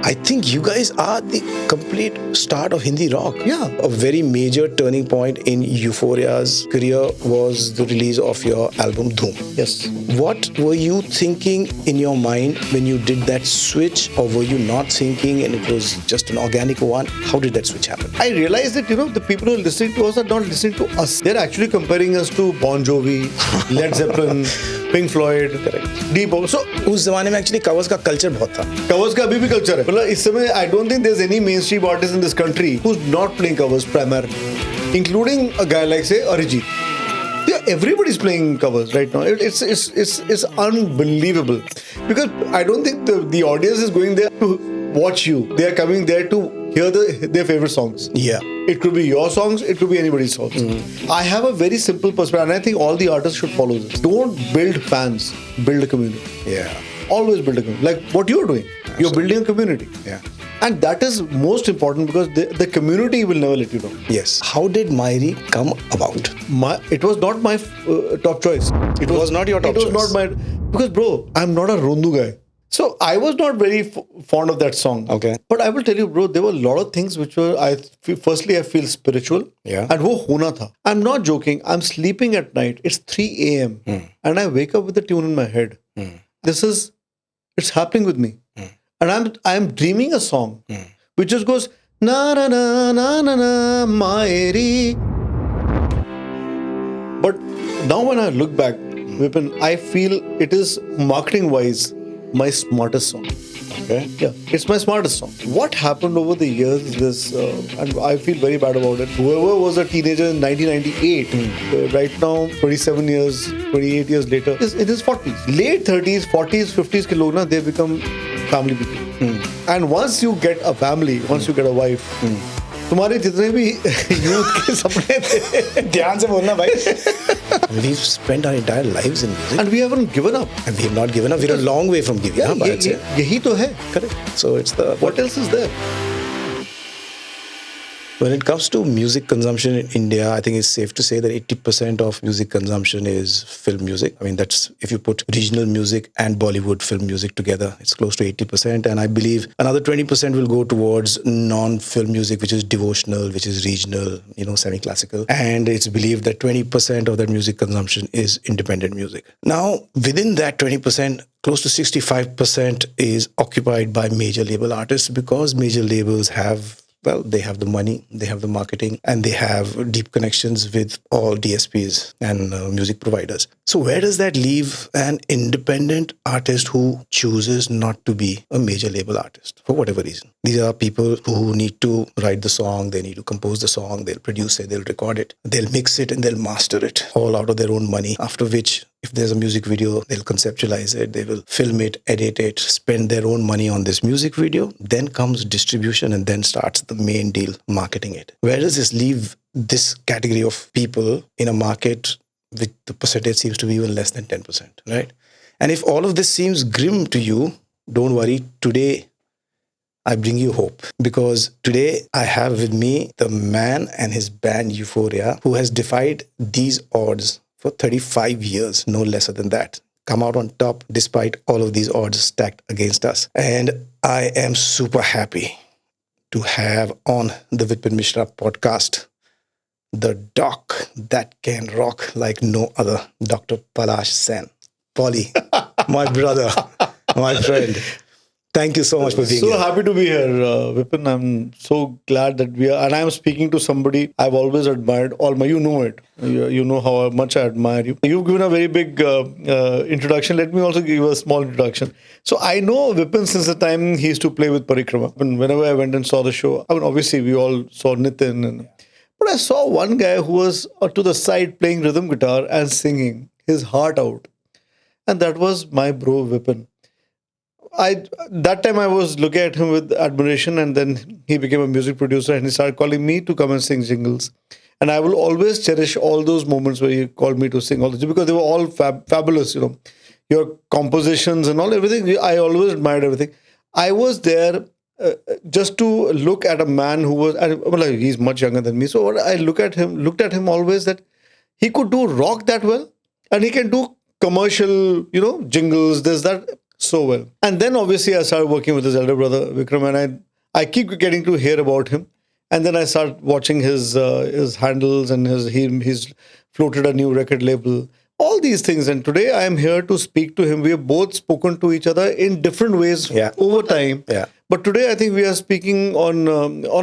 I think you guys are the complete start of Hindi rock. Yeah. A very major turning point in Euphoria's career was the release of your album Dhoom. Yes. What were you thinking in your mind when you did that switch, or were you not thinking and it was just an organic one? How did that switch happen? I realized that, the people who are listening to us are not listening to us. They're actually comparing us to Bon Jovi, Led Zeppelin, Pink Floyd, Deep Purple. So, उस जमाने में actually covers का culture बहुत था. covers का अभी भी culture है. मतलब इस समय I don't think there's any mainstream artist in this country who's not playing covers primarily, including a guy like, say, Arijit. Yeah, everybody's playing covers right now. It's unbelievable, because I don't think the audience is going there to watch you. They are coming there to hear their favorite songs. Yeah. It could be your songs, it could be anybody's songs. I have a very simple perspective, and I think all the artists should follow this. Don't build fans, build a community. Yeah. Always build a community. Like what you're doing. Absolutely. You're building a community. Yeah. And that is most important, because the community will never let you down. Yes. How did Maeri come about? It was not my top choice. It was not your top choice. It was not my... Because, bro, I'm not a Rondu guy. So I was not very fond of that song. Okay. But I will tell you, bro, there were a lot of things which were, firstly, I feel spiritual. Yeah. And wo hona tha. I'm not joking. I'm sleeping at night. It's 3 a.m. And I wake up with a tune in my head. It's happening with me. And I'm dreaming a song which just goes, na na na na na na, Maeri. But now when I look back, Vipin, I feel it is marketing-wise my smartest song. Okay. Yeah, it's my smartest song. What happened over the years is this, and I feel very bad about it. Whoever was a teenager in 1998, right now, 28 years later, is in his 40s. Late 30s, 40s, 50s ke log na, they become family people. And once you get a family, once you get a wife, तुम्हारे जितने भी youth के सपने थे, ध्यान से बोलना भाई. We've spent our entire lives in music. And we haven't given up. And we have not given up. We're a long way from giving up, I'd say. यही तो है. Correct. So it's the... What else is there? When it comes to music consumption in India, I think it's safe to say that 80% of music consumption is film music. I mean, that's, if you put regional music and Bollywood film music together, it's close to 80%. And I believe another 20% will go towards non-film music, which is devotional, which is regional, semi-classical. And it's believed that 20% of that music consumption is independent music. Now, within that 20%, close to 65% is occupied by major label artists, because major labels have... Well, they have the money, they have the marketing, and they have deep connections with all DSPs and music providers. So where does that leave an independent artist who chooses not to be a major label artist for whatever reason? These are people who need to write the song, they need to compose the song, they'll produce it, they'll record it, they'll mix it, and they'll master it all out of their own money. After which, if there's a music video, they'll conceptualize it, they will film it, edit it, spend their own money on this music video. Then comes distribution, and then starts the main deal, marketing it. Where does this leave this category of people in a market with the percentage seems to be even less than 10%, right? And if all of this seems grim to you, don't worry. Today, I bring you hope, because today I have with me the man and his band Euphoria, who has defied these odds for 35 years, no lesser than that. Come out on top despite all of these odds stacked against us. And I am super happy to have on the Vipin Mishra podcast the doc that can rock like no other, Dr. Palash Sen. Polly, my brother, my friend. Thank you so much for being here. So happy to be here, Vipin. I'm so glad that we are, and I'm speaking to somebody I've always admired. You know it. You know how much I admire you. You've given a very big introduction. Let me also give you a small introduction. So I know Vipin since the time he used to play with Parikrama. And whenever I went and saw the show, I mean, obviously we all saw Nitin. But I saw one guy who was to the side playing rhythm guitar and singing his heart out. And that was my bro Vipin. That time I was looking at him with admiration, and then he became a music producer and he started calling me to come and sing jingles. And I will always cherish all those moments where he called me to sing all this, because they were all fabulous, your compositions and everything. I always admired everything. I was there just to look at a man who was, he's much younger than me. So what I looked at him always, that he could do rock that well, and he can do commercial, jingles, there's that. so well. And then obviously I started working with his elder brother Vikram, and I keep getting to hear about him. And then I start watching his handles, and he's floated a new record label. All these things, and today I am here to speak to him. We have both spoken to each other in different ways Yeah. over time. Yeah. But today I think we are speaking on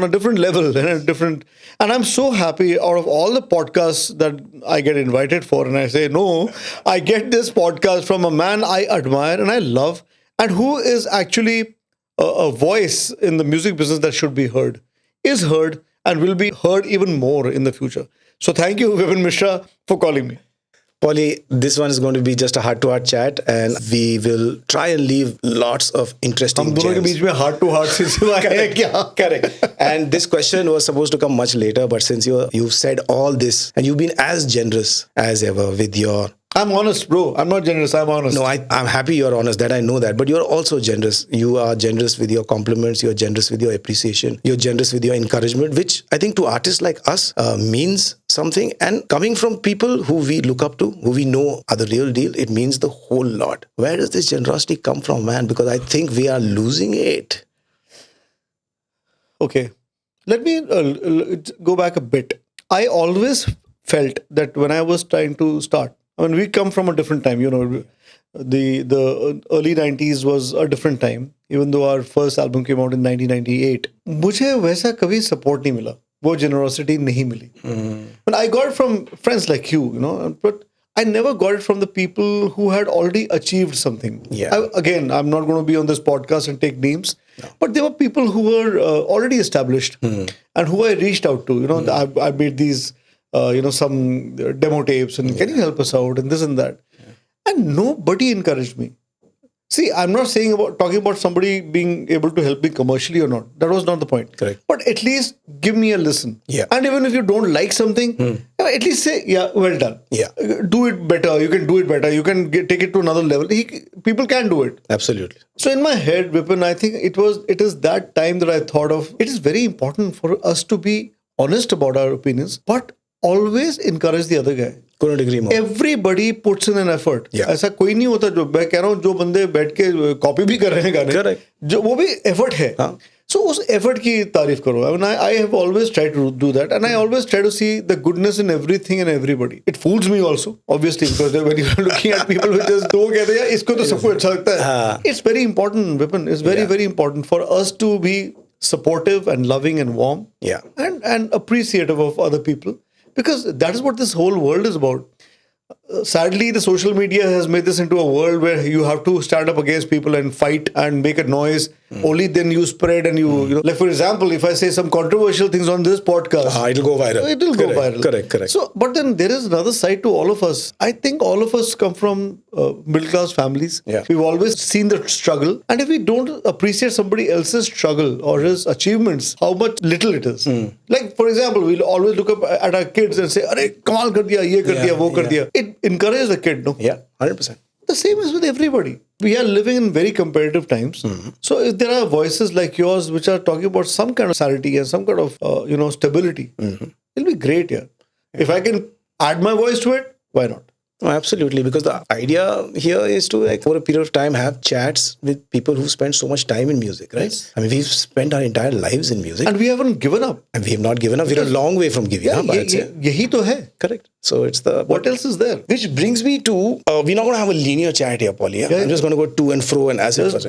a different level and a different. And I'm so happy out of all the podcasts that I get invited for, and I say no, I get this podcast from a man I admire and I love, and who is actually a voice in the music business that should be heard, is heard, and will be heard even more in the future. So thank you, Vipin Mishra, for calling me. Polly, this one is going to be just a heart-to-heart chat, and we will try and leave lots of interesting हम दोनों के gems. बीच में heart to heart सिलसिला है क्या? Correct. And this question was supposed to come much later, but since you've said all this and you've been as generous as ever with your. I'm honest, bro. I'm not generous. I'm honest. No, I'm happy you're honest, that I know that. But you're also generous. You are generous with your compliments. You're generous with your appreciation. You're generous with your encouragement, which I think to artists like us means something. And coming from people who we look up to, who we know are the real deal, it means the whole lot. Where does this generosity come from, man? Because I think we are losing it. Okay. Let me go back a bit. I always felt that when I was trying to start, I mean, we come from a different time, the early 90s was a different time, even though our first album came out in 1998. मुझे वैसा कभी support नहीं मिला, वो generosity नहीं मिली. But I got it from friends like you, but I never got it from the people who had already achieved something. Yeah. Again, I'm not going to be on this podcast and take names, but there were people who were already established and who I reached out to. I made these, some demo tapes, and can you help us out and this and that. And nobody encouraged me. See, I'm not talking about somebody being able to help me commercially or not. That was not the point. Correct. But at least give me a listen. Yeah. And even if you don't like something, at least say, yeah, well done. Yeah. Do it better. You can do it better. You can take it to another level. People can do it. Absolutely. So in my head, Vipin, I think it is that time that I thought of, it is very important for us to be honest about our opinions, but always encourage the other guy. Couldn't agree more. Everybody puts in an effort. Yeah. ऐसा कोई नहीं होता जो मैं कह रहा हूँ जो बंदे बैठ के कॉपी भी कर रहे हैं गाने. Correct. जो वो भी एफर्ट है. So उस एफर्ट की तारीफ करो. I mean, I have always tried to do that, and I always try to see the goodness in everything and everybody. It fools me also, obviously, because when you're looking at people who just दो कहते हैं इसको तो सबको अच्छा लगता है. It's very important, Vipin. It's very very important for us to be supportive and loving and warm. Yeah. And appreciative of other people. Because that is what this whole world is about. Sadly, the social media has made this into a world where you have to stand up against people and fight and make a noise. Only then you spread and like for example, if I say some controversial things on this podcast, it'll go viral. It will go viral. Correct. So, but then there is another side to all of us. I think all of us come from middle class families. Yeah. We've always seen the struggle, and if we don't appreciate somebody else's struggle or his achievements, how much little it is. Like for example, we'll always look up at our kids and say, "Arey, kamal kar diya, ye kar diya, wo kar diya." It encourages the kid, no? Yeah, 100%. The same is with everybody. We are living in very competitive times. So if there are voices like yours which are talking about some kind of sanity and some kind of stability, it'll be great. Yeah. If I can add my voice to it, why not? Oh, absolutely, because the idea here is to, like, over a period of time, have chats with people who spend so much time in music, right? Yes. I mean, we've spent our entire lives in music, And we haven't given up. and we have not given up. We're a long way from giving up, I'd say. Yahi to hai. Correct. So it's the... What else is there? Which brings me to, we're not going to have a linear chat here, Polly. Yeah? I'm just going to go to and fro and as it was.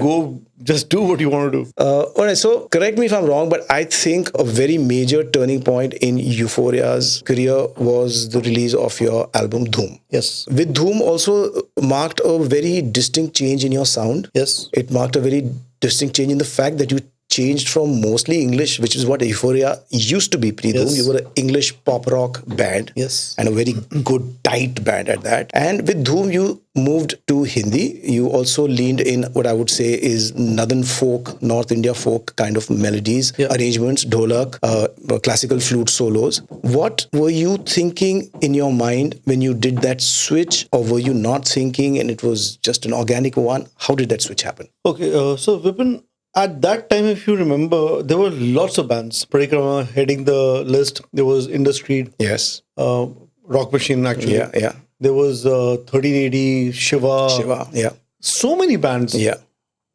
Just do what you want to do. All right, so correct me if I'm wrong, but I think a very major turning point in Euphoria's career was the release of your album Dhoom. Yes. With Dhoom also marked a very distinct change in your sound. Yes. It marked a very distinct change in the fact that you changed from mostly English, which is what Euphoria used to be pre-Dhoom. Yes. You were an English pop rock band. Yes. And a very good, tight band at that. And with Dhoom, you moved to Hindi. You also leaned in what I would say is Northern folk, North India folk kind of melodies, arrangements, dholak, classical flute solos. What were you thinking in your mind when you did that switch, or were you not thinking and it was just an organic one? How did that switch happen? Okay, so Vipin, at that time, if you remember, there were lots of bands. Parikrama heading the list. There was Industry. Yes. Rock Machine, actually. Yeah. There was 1380, Shiva. Yeah. so many bands Yeah.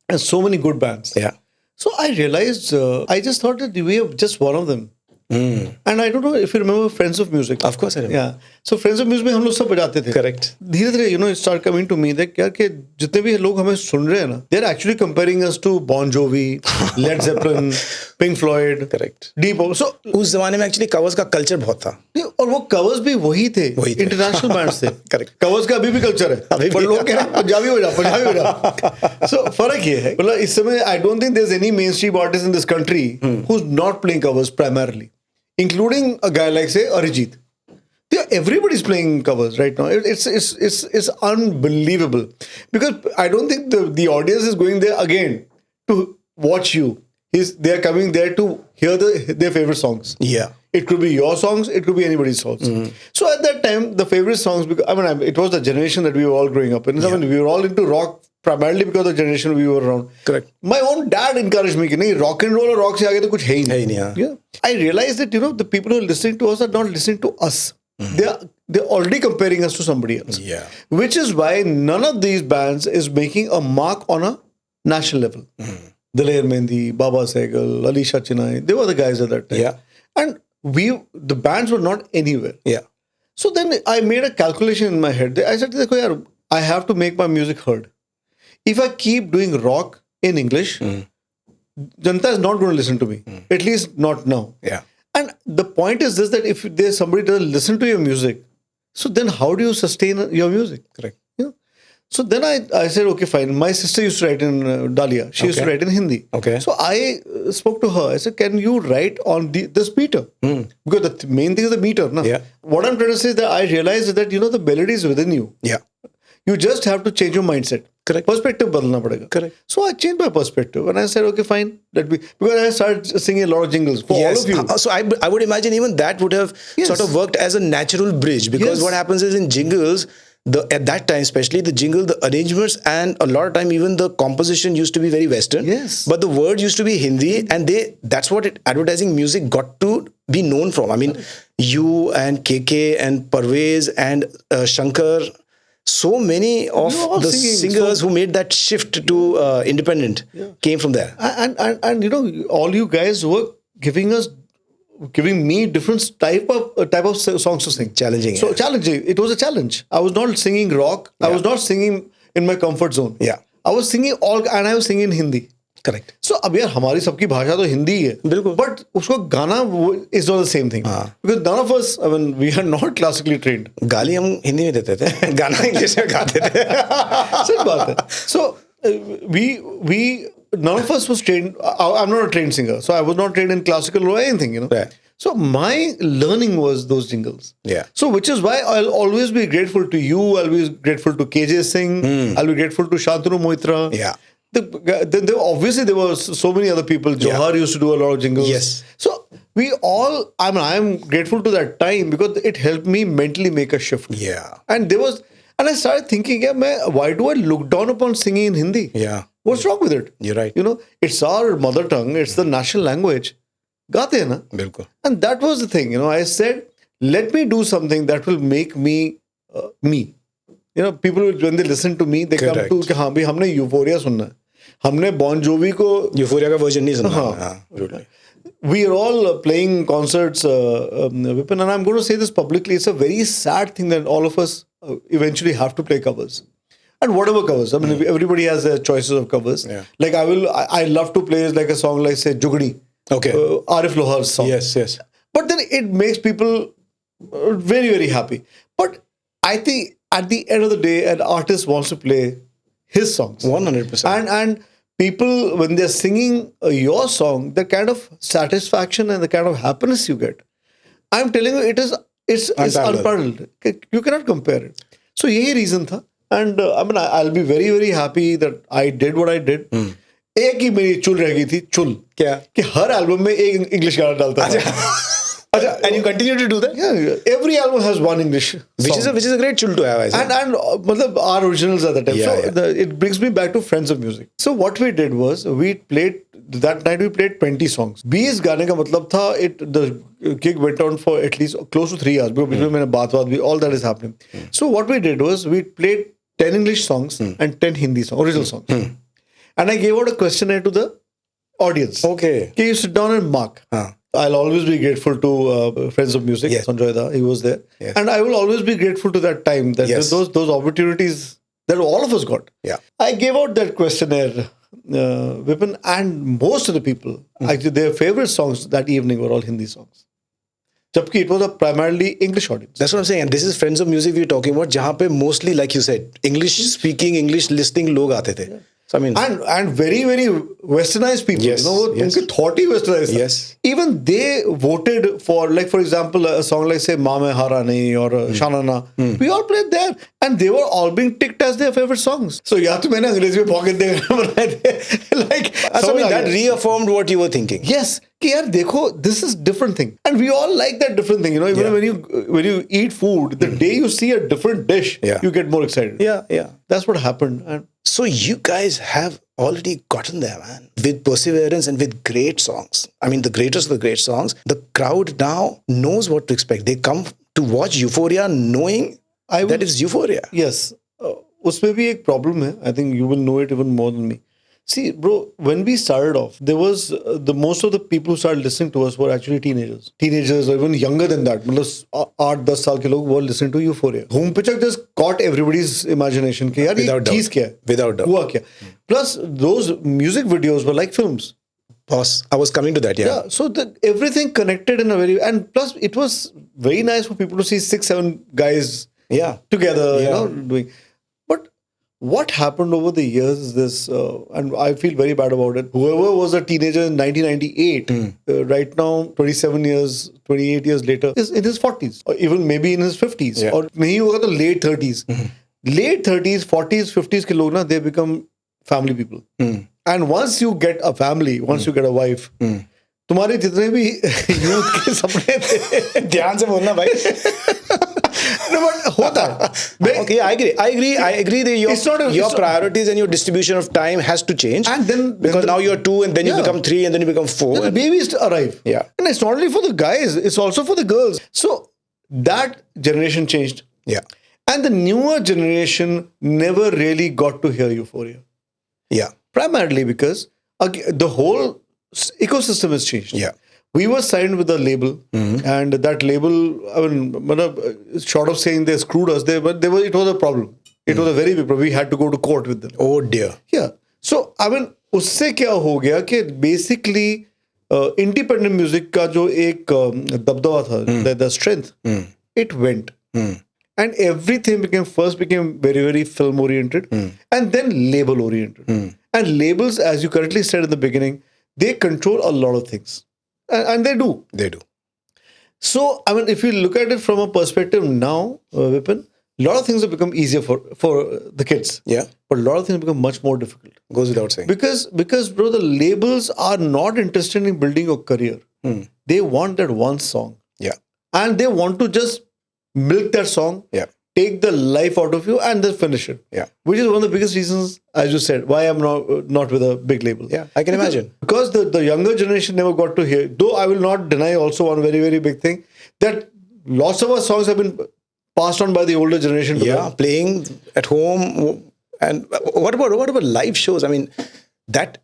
and so many good bands. Yeah. So I realized, I just thought that we are just one of them. And I don't know if you remember Friends of Music. Of course I remember. Yeah. So Friends of Music में हम लोग सब बजाते थे. Correct. धीरे धीरे it start coming to me that यार कि जितने भी लोग हमें सुन रहे हैं ना, they are actually comparing us to Bon Jovi, Led Zeppelin, Pink Floyd, Correct. Deep Purple. So उस जमाने में एक्चुअली कवर्स का कल्चर बहुत था. और वो कवर्स भी वही थे, इंटरनेशनल बैंड्स थे. Correct. कवर्स का अभी भी कल्चर है, पर लोग कह रहे हैं पंजाबी हो जा. So फर्क ये है, मतलब इस समय I don't think there's any mainstream artist in this country who's not playing covers primarily, including a guy like say Arijit. Yeah, everybody's playing covers right now. It's unbelievable because I don't think the audience is going there again to watch you. They are coming there to hear their favorite songs. Yeah. It could be your songs, it could be anybody's songs. So at that time, the favorite songs, because it was the generation that we were all growing up in. I mean, we were all into rock primarily because of the generation we were around. Correct. My own dad encouraged me कि rock and roll or rock से आगे तो कुछ है ही नहीं. Yeah. I realized that the people who are listening to us are not listening to us. They're already comparing us to somebody else. Yeah. Which is why none of these bands is making a mark on a national level. Daler Mehndi, Baba Sehgal, Alisha Chinay, they were the guys at that time. Yeah. And the bands were not anywhere. Yeah. So then I made a calculation in my head. I said, "Dekho yaar, I have to make my music heard. If I keep doing rock in English, Janta is not going to listen to me. At least not now." Yeah. And the point is this, that if there's somebody doesn't listen to your music, so then how do you sustain your music? Correct. So then I said, okay, fine. My sister used to write in Dalia. She used to write in Hindi. Okay. So I spoke to her. I said, can you write on this meter? Because the main thing is the meter. Na? Yeah. What I'm trying to say is that I realized that, the melody is within you. Yeah. You just have to change your mindset. Correct. Perspective badalna padega. Correct. So I changed my perspective and I said, okay, fine. Because I started singing a lot of jingles for all of you. So I would imagine even that would have sort of worked as a natural bridge, because what happens is in jingles, at that time, especially the jingle, the arrangements and a lot of time even the composition used to be very Western. Yes. But the words used to be Hindi, and that's what advertising music got to be known from. I mean, you and KK and Parvez and Shankar, so many of the singers who made that shift to independent came from there. And all you guys were giving me different type of songs to sing. Challenging. So challenging. It was a challenge. I was not singing rock. I was not singing in my comfort zone. Yeah. I was singing and I was singing in Hindi. Correct. So अब यार हमारी सबकी भाषा तो हिंदी ही है. बिल्कुल. But उसको गाना is not the same thing. Because none of us, we are not classically trained. गाली हम हिंदी में देते थे, गाना इंग्लिश में गाते थे. सही बात है. So we none of us was trained. I'm not a trained singer, so I was not trained in classical or anything. Right. So my learning was those jingles. Yeah. So which is why I'll always be grateful to you. I'll be grateful to KJ Singh. I'll be grateful to Shantanu Moitra. Yeah. Obviously there were so many other people. Johar used to do a lot of jingles. Yes. So we all, I'm grateful to that time because it helped me mentally make a shift. Yeah. And I started thinking, why do I look down upon singing in Hindi? Yeah. What's wrong with it? You're right. It's our mother tongue. It's the national language. Gaate hai na? Bilkul. And that was the thing. I said, let me do something that will make me me. People, when they listen to me, they come to, कि हाँ भाई हमने Euphoria सुनना है. हमने Bon Jovi को Euphoria का version नहीं सुना. We are all playing concerts, Vipin, and I'm going to say this publicly. It's a very sad thing that all of us eventually have to play covers. And whatever covers. I mean, everybody has their choices of covers. Yeah. Like I love to play like a song like, say, Jugni. Okay. Arif Lohar's song. Yes. But then it makes people very, very happy. But I think at the end of the day, an artist wants to play his songs. 100%. And people, when they're singing your song, the kind of satisfaction and the kind of happiness you get, I'm telling you, it's unparalleled. You cannot compare it. So यही reason था. And I'll be very, very happy that I did what I did. एक ही मेरी चुल रह गई थी, चुल क्या कि हर एल्बम में एक इंग्लिश गाना डालता था. And you continue to do that? Yeah, every album has one English song. Which is a great chul to have, I think. And our originals at the time. It brings me back to Friends of Music. So what we did was, that night we played 20 songs. 20 गाने का मतलब था, the gig went on for at least close to 3 hours. Because all that is happening. So what we did was, we played 10 English songs and 10 Hindi songs, original songs. And I gave out a questionnaire to the audience. Okay. Okay, you sit down and mark. I'll always be grateful to Friends of Music. Yes. Sanjoy Da, he was there. Yes. And I will always be grateful to that time, that Yes. those opportunities that all of us got. Yeah. I gave out that questionnaire, Vipin, and most of the people, actually their favorite songs that evening were all Hindi songs. Jabki it was a primarily English audience. That's what I'm saying. And this is Friends of Music we're talking about, जहाँ पे mostly, like you said, English speaking, English listening लोग आते थे. So I mean, and very, very westernized people. Yes, You know, yes. उनके thought ही westernized था. Yes. Even they voted for, like for example, a song like say "Maa Main Hara Nahi" or "Shanana." We all played there, and they were all being ticked as their favorite songs. So या तो मैंने अंग्रेजी में pocket दे बनाए थे. Like so I mean, that reaffirmed what you were thinking. yes, कि यार देखो, this is different thing, and we all like that different thing. You know, even when you eat food, the day you see a different dish, you get more excited. Yeah. That's what happened. And So you guys have already gotten there, man, with perseverance and with great songs. I mean, the greatest of the great songs. The crowd now knows what to expect. They come to watch Euphoria knowing that it's Euphoria. Yes, उसमें भी एक problem है. I think you will know it even more than me. See, bro, when we started off, there was the most of the people who started listening to us were actually teenagers or even younger than that. मतलब 8-10 साल के लोग were listening to Euphoria. Dhoom Pichak just caught everybody's imagination कि यार ये चीज क्या है, Without doubt. हुआ क्या. Plus those music videos were like films. Boss, I was coming to that, yeah. So everything connected in a very, and plus it was very nice for people to see 6-7 guys together, you know, doing. But what happened over the years is this, and I feel very bad about it. Whoever was a teenager in 1998, right now, 28 years later, is in his 40s, or even maybe in his 50s, or nahi hoga to late 30s. Late 30s, 40s, 50s ke log na, they become family people. And once you get a family, once you get a wife, तुम्हारे जितने भी youth के सपने थे, ध्यान से बोलना भाई. No, but होता है. Okay, I agree that your priorities and your distribution of time has to change. And then because now you're 2 and then you become 3 and then you become 4. The babies arrive. Yeah. And it's not only for the guys, it's also for the girls. So that generation changed. Yeah. And the newer generation never really got to hear Euphoria. Yeah. Primarily because the whole ecosystem has changed. Yeah. We were signed with a label, and that label, I mean, short of saying they screwed us, it was a problem. It was a very big problem. We had to go to court with them. Oh dear. Yeah. So, I mean, उससे क्या हो गया कि basically independent music का जो एक दबदबा था, the strength, it went. And everything became very, very film oriented and then label oriented. And labels, as you correctly said in the beginning, they control a lot of things. And they do. They do. So, I mean, if you look at it from a perspective now, Vipin, a lot of things have become easier for the kids. Yeah. But a lot of things become much more difficult. Goes without saying. Because bro, the labels are not interested in building your career. They want that one song. Yeah. And they want to just milk that song, take the life out of you, and then finish it. Yeah. Which is one of the biggest reasons, as you said, why I'm not with a big label. Yeah, I can imagine. Because the younger generation never got to hear. Though I will not deny also one very, very big thing, that lots of our songs have been passed on by the older generation. Playing at home. And what about live shows? I mean, that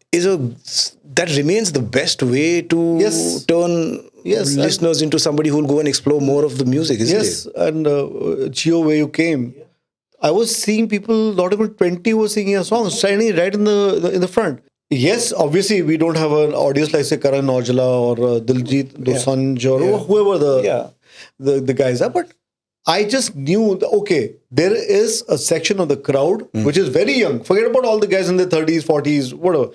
remains the best way to turn listeners into somebody who will go and explore more of the music, isn't it? Yes, and Gio, where you came, I was seeing people, not even 20 were singing a song, standing right in the front. Yes, obviously we don't have an audience like say Karan Aujla or Diljit Dosanjh or whoever the guys are, but I just knew that, okay, there is a section of the crowd which is very young. Forget about all the guys in their 30s, 40s, whatever.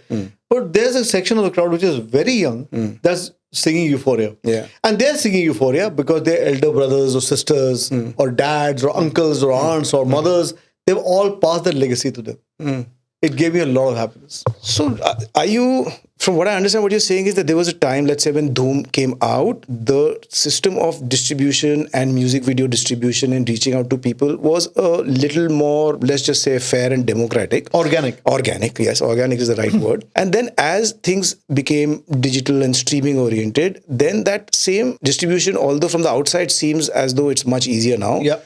But there's a section of the crowd which is very young that's singing Euphoria. Yeah. And they're singing Euphoria because their elder brothers or sisters or dads or uncles or aunts or mothers, they've all passed that legacy to them. It gave me a lot of happiness. So, are you, from what I understand, what you're saying is that there was a time, let's say when Dhoom came out, the system of distribution and music video distribution and reaching out to people was a little more, let's just say, fair and democratic. Organic, yes, organic is the right word. And then as things became digital and streaming oriented, then that same distribution, although from the outside seems as though it's much easier now. Yeah.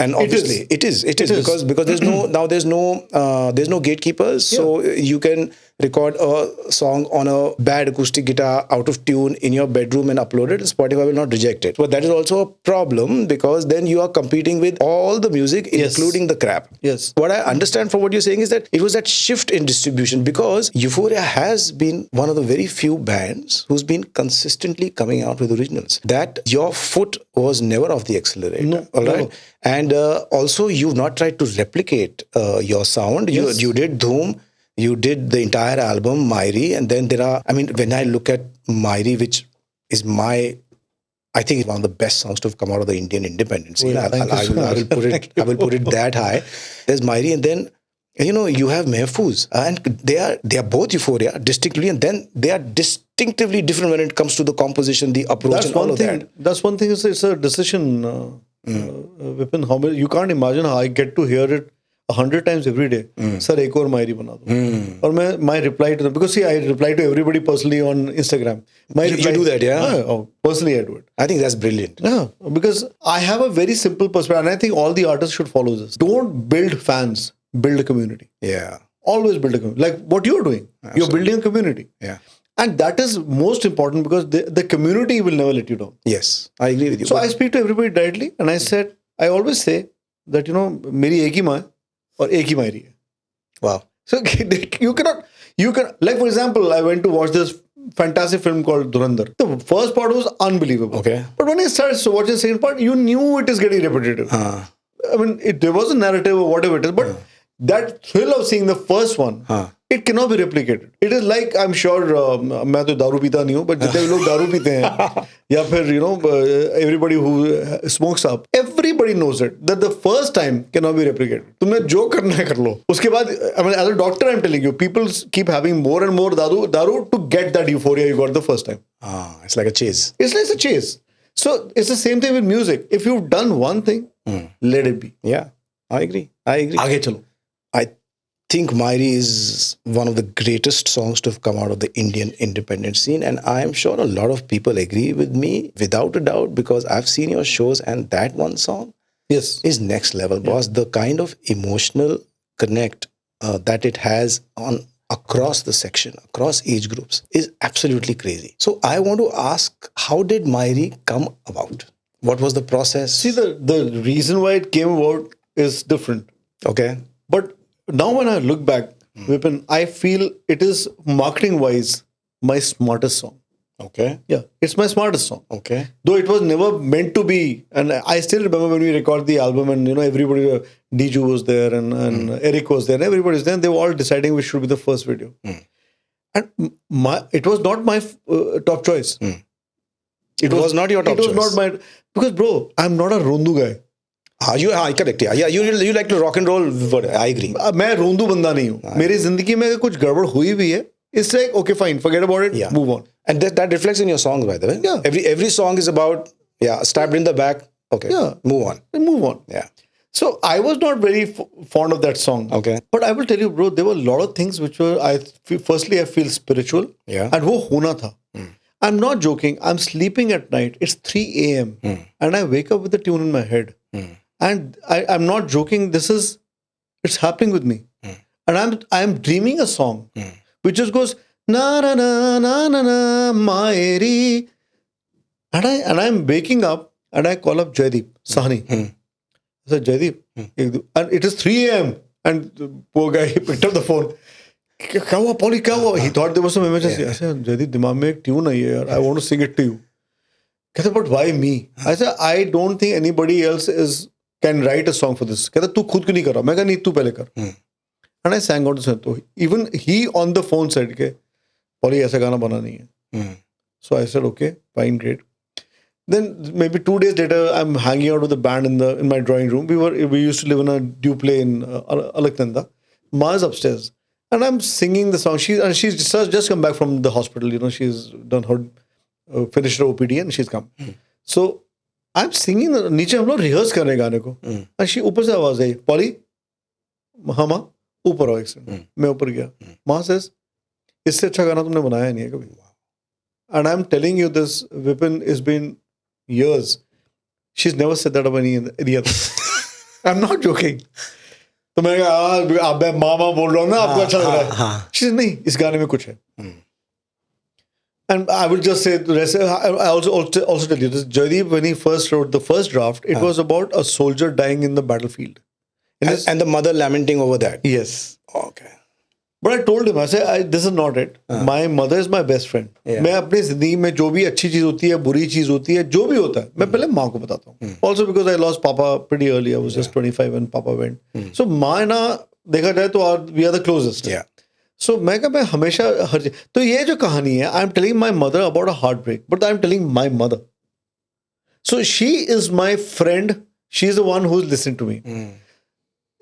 And obviously, it is because there's no gatekeepers. So you can record a song on a bad acoustic guitar out of tune in your bedroom and upload it. Spotify will not reject it. But that is also a problem because then you are competing with all the music, including the crap. Yes. What I understand from what you're saying is that it was that shift in distribution because Euphoria has been one of the very few bands who's been consistently coming out with originals. That your foot was never off the accelerator. No, all right. never. And also, you've not tried to replicate your sound. Yes. You did Dhoom, you did the entire album, Maeri, and then there are, I mean, when I look at Maeri, which is I think it's one of the best songs to have come out of the Indian independence scene. yeah, I will put it, I will put it that high. There's Maeri, and then you have Mehfooz, and they are both Euphoria distinctly, and then they are distinctively different when it comes to the composition, the approach, That's and all one of thing. that. That's one thing. It's a decision, Vipin. How many, you can't imagine how I get to hear it 100 times every day. Sir, ek aur Maeri bana do. Or my reply to them, because see, I reply to everybody personally on Instagram. You do that, yeah? Personally, I do it. I think that's brilliant. Yeah, because I have a very simple perspective, and I think all the artists should follow this. Don't build fans, build a community. Yeah. Always build a community. Like what you're doing. Absolutely. You're building a community. Yeah. And that is most important because the community will never let you down. Yes, I agree with you. So I speak to everybody directly, and I always say that, मेरी एक ही माँ है और एक ही मायरी है. Wow. So you can, like for example, I went to watch this fantastic film called Dhurandhar. The first part was unbelievable. Okay. But when I started watching the second part, you knew it is getting repetitive. I mean, there was a narrative or whatever it is, but that thrill of seeing the first one, it cannot be replicated. It is like, I'm sure, मैं तो दारू पीता नहीं हूँ, but जितने लोग दारू पीते हैं, या फिर, everybody who smokes up, everybody knows it, that the first time cannot be replicated. तुमने जो करना है कर लो. उसके बाद, I mean, as a doctor, I'm telling you, people keep having more and more daru to get that euphoria you got the first time. It's like a chase. It's like a chase. So it's the same thing with music. If you've done one thing, let it be. Yeah, I agree. आगे चलो. I think Maeri is one of the greatest songs to have come out of the Indian independent scene, and I am sure a lot of people agree with me without a doubt because I've seen your shows, and that one song is next level, boss. The kind of emotional connect that it has on across the section, across age groups is absolutely crazy. So I want to ask, how did Maeri come about? What was the process? See, the reason why it came about is different. Okay. But now when I look back, Vipin, I feel it is marketing-wise my smartest song. Okay. Yeah, it's my smartest song. Okay. Though it was never meant to be. And I still remember when we recorded the album and, everybody, Diju was there and Eric was there and everybody was there. And they were all deciding which should be the first video. And it was not my top choice. It was not your top choice. It was not my... Because, bro, I'm not a Rondu guy. Correct. Yeah, you like to rock and roll. I agree. मैं रोंदू बंदा नहीं हूँ. मेरी जिंदगी में अगर कुछ गड़बड़ हुई भी है, it's like, okay, fine, forget about it, move on. And that reflects in your songs, by the way. Yeah. Every song is about, stabbed in the back. Okay. Yeah. Move on. Move on. Yeah. So I was not very fond of that song. Okay. But I will tell you, bro, there were a lot of things which were, I feel spiritual. Yeah. And वो होना था. I'm not joking. I'm sleeping at night. It's 3 a.m. And I wake up with the tune in my head. And I'm not joking. It's happening with me. And I'm dreaming a song which just goes, na na na na na na Maeri. And I'm waking up and I call up Jaideep Sahni. I said, Jaideep, and it is 3 a.m. And the poor guy, he picked up the phone. क्या हुआ Polly, क्या हुआ? He thought there was some emergency. I said, Jaideep, दिमाग में एक tune आई है यार. I want to sing it to you. कहता, but why me? I said, I don't think anybody else can write a song for this. कहता, तू खुद क्यों नहीं कर रहा? मैं कहा, नहीं, तू पहले कर. And I sang out the song. So even he on the phone said, के Polly, ऐसा गाना बना नहीं है. So I said, okay, fine, great. Then maybe 2 days later, I'm hanging out with the band in my drawing room. We used to live in a duplex in Alaknanda. Ma is upstairs. And I'm singing the song. She's just come back from the hospital. She's done her, finished her OPD and she's come. So I'm singing. नीचे हम लोग rehearse कर रहे हैं गाने को. And she ऊपर से आवाज आई. Polly, हाँ माँ, ऊपर आओ एक second. मैं ऊपर गया. माँ says, इससे अच्छा गाना तुमने बनाया नहीं है कभी. And I'm telling you this, Vipin, it's been years. She's never said that about any other. I'm not joking. तो मैंने कहा अब मैं मामा बोल रहा हूँ ना, आपको अच्छा लग रहा है. She said, नहीं, इस गाने में कुछ है. And I will just say, I also tell you this. Jaideep, when he first wrote the first draft, it was about a soldier dying in the battlefield. And the mother lamenting over that. Yes. Okay. But I told him, I said, this is not it. My mother is my best friend. मैं अपनी जिंदगी में जो भी अच्छी चीज होती है, बुरी चीज होती है, जो भी होता है, मैं पहले माँ को बताता हूँ. Also because I lost Papa pretty early. I was just 25 when Papa went. So माँ ना देखा जाए तो we are the closest. Yeah. So मैं हमेशा हर चीज. तो ये जो कहानी है, I am telling my mother about a heartbreak, but I am telling my mother. So she is my friend. She is the one who is listening to me.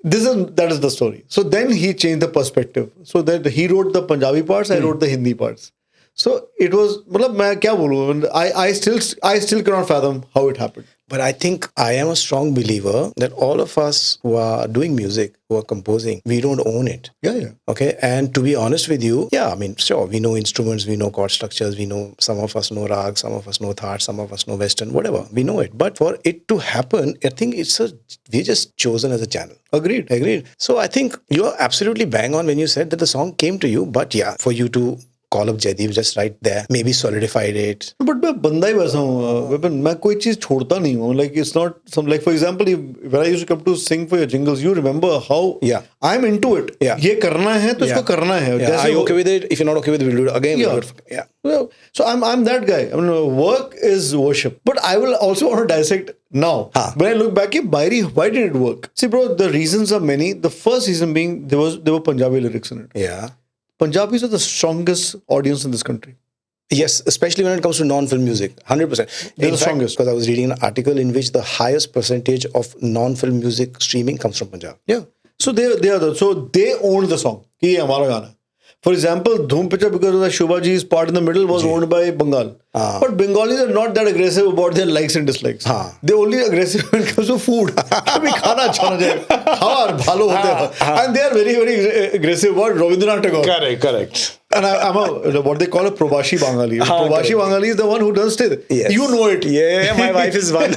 That is the story. So then he changed the perspective. So that he wrote the Punjabi parts, I wrote the Hindi parts. So it was, मतलब मैं क्या बोलूँ, I still cannot fathom how it happened. But I think I am a strong believer that all of us who are doing music, who are composing, we don't own it. Yeah. Okay. And to be honest with you, I mean, sure, we know instruments, we know chord structures, we know, some of us know rag, some of us know thought, some of us know western, whatever. We know it. But for it to happen, I think we're just chosen as a channel. Agreed. So I think you're absolutely bang on when you said that the song came to you, but for you to call up Jaideep just right there, maybe solidified it. But मैं बंदा ही वैसा हूँ, Vipin, मैं कोई चीज छोड़ता नहीं हूँ. Like it's not some, like for example, when I used to come to sing for your jingles, you remember how I'm into it. ये करना है तो इसको करना है. Are you okay with it? If you're not okay with it, we'll do it again. So I'm that guy. I mean, work is worship. But I will also want to dissect now. When I look back, Maeri, why did it work? See, bro, the reasons are many. The first reason being there were Punjabi lyrics in it. Yeah. Punjabis are the strongest audience in this country. Yes, especially when it comes to non-film music, 100%. They're the strongest. Because I was reading an article in which the highest percentage of non-film music streaming comes from Punjab. Yeah. So they owned the song. कि ये हमारा गाना है. For example, Dhoom Picha, because of the Shubhaji's part in the middle, was owned by Bengal. But Bengalis are not that aggressive about their likes and dislikes. They're only aggressive when it comes to food. कभी खाना अच्छा ना जाए, खाओ भालो होते हैं. And they are very, very aggressive about Rabindranath Tagore. Correct. And I'm what they call a Probashi Bangali. Probashi Bangali is the one who doesn't stay there. Yes. You know it. Yeah, my wife is one.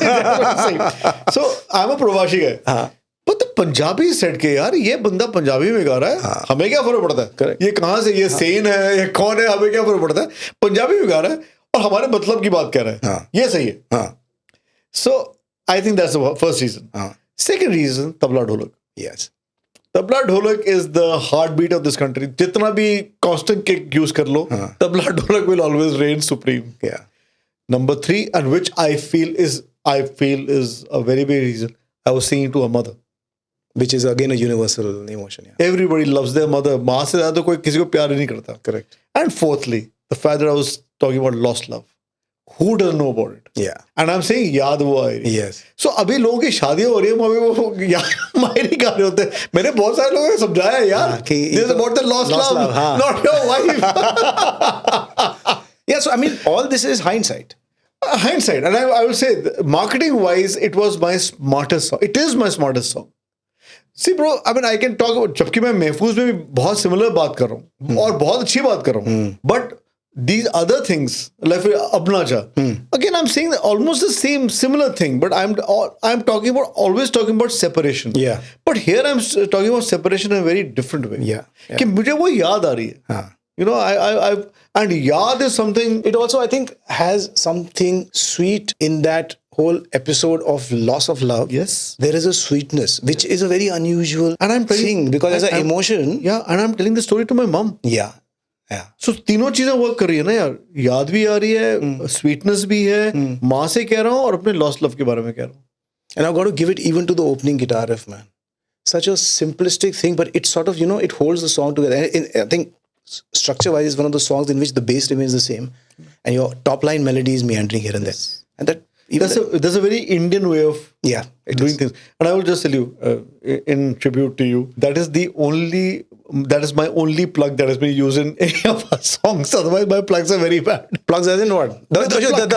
So I'm a Probashi guy. But the Punjabi said के यार ये बंदा पंजाबी में गा रहा है, हमें क्या फर्क पड़ता है? Correct. ये कहाँ से, ये सेन है, ये कौन है, हमें क्या फर्क पड़ता है? पंजाबी में गा रहा है और हमारे मतलब की बात कह रहा है. ये सही है. So I think that's the first reason. Second reason, tabla dholak. Yes. Tabla dholak is the heartbeat of this country. जितना भी constant kick use कर लो, tabla dholak will always reign supreme. Yeah. Number 3, and which I feel is a very big reason. I was singing to a mother. Which is again a universal emotion. Yeah. Everybody loves their mother. माँ से ज़्यादा कोई किसी को प्यार ही नहीं करता. Correct. And fourthly, the fact that I was talking about lost love. Who doesn't know about it? Yeah. And I'm saying याद वो आई. Yes. So अभी लोगों की शादियाँ हो रही है, अभी वो यार मायरी गा रहे होते हैं. मैंने बहुत सारे लोगों को समझाया यार. This is about the lost love, not your wife. Yeah. So I mean, all this is hindsight. Hindsight, and I will say, marketing wise, it was my smartest song. It is my smartest song. See, bro, I mean, I can talk about, जबकि मैं महफूज में भी बहुत similar बात कर रहा हूँ और बहुत अच्छी बात कर रहा हूँ. But these other things, like अपना चा, again, I'm saying almost the same, similar thing. But I'm always talking about separation. Yeah. But here I'm talking about separation in a very different way. Yeah. कि मुझे वो याद आ रही है. You know, and yaad is something. It also, I think, has something sweet in that whole episode of loss of love. Yes. There is a sweetness, which is a very unusual thing because as an emotion. Yeah, and I'm telling the story to my mom. Yeah. So तीनों चीजें work कर रही है ना यार. याद भी आ रही है, sweetness भी है, माँ से कह रहा हूँ और अपने lost love के बारे में कह रहा हूँ. And I've got to give it even to the opening guitar riff, man. Such a simplistic thing, but it sort of, it holds the song together. And I think structure-wise is one of the songs in which the bass remains the same and your top line melody is meandering here and there. And there's a very Indian way of doing things. And I will just tell you, in tribute to you, that is my only plug that has been used in any of our songs. Otherwise, my plugs are very bad. Plugs as in what? The guitar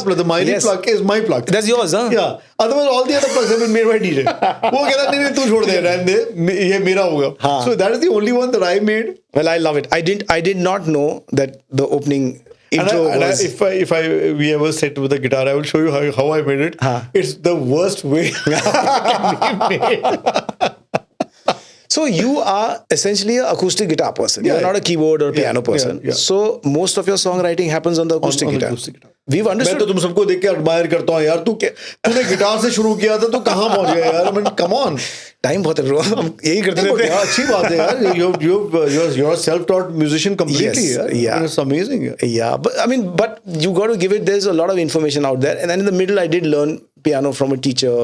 plug, the Maeri plug is my plug. That's yours, huh? Yeah. Otherwise, all the other plugs have been made by DJ. वो कहता नहीं तू छोड़ दे रहने दे ये मेरा होगा. So that is the only one that I made. Well, I love it. I did not know that the opening. intro was... if we ever sit with the guitar, I will show you how I made it. It's the worst way can be made. So you are essentially an acoustic guitar person. You're not a keyboard or piano person. So most of your songwriting happens on the acoustic guitar. We've understood. मैं तो तुम सबको देख के admire करता हूँ यार. तूने गिटार से शुरू किया था, तू कहाँ पहुँच गया यार? I mean, come on. Time बहुत है ब्रो, हम यही करते रहते हैं. अच्छी बात है यार. You're a self-taught musician completely. Yes, yeah. It's amazing. Yeah, but you got to give it. There's a lot of information out there, and then in the middle, I did learn piano from a teacher.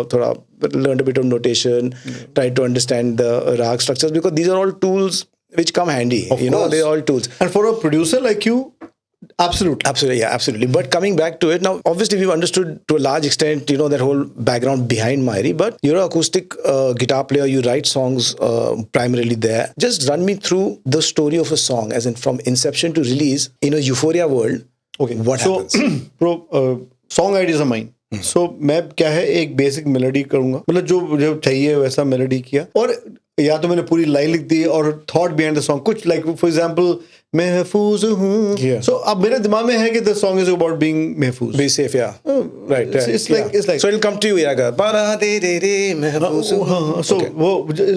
Learned a bit of notation, tried to understand the rag structures, because these are all tools which come handy. They're all tools. And for a producer like you, absolutely. But coming back to it now, obviously we've understood to a large extent, that whole background behind Maeri. But you're an acoustic guitar player. You write songs primarily there. Just run me through the story of a song, as in from inception to release in a Euphoria world. Okay, what happens? Bro, song ideas are mine. So मैं क्या है, एक basic melody करूंगा, मतलब जो चाहिए वैसा melody किया, और या तो मैंने पूरी लाइन लिख दी और थॉट बिहाइंड द सॉन्ग कुछ, लाइक फॉर एग्जांपल महफूज हूँ. सो अब मेरे दिमाग में है कि the song is about being महफूज, be safe. Right. It's like so it'll come to you. So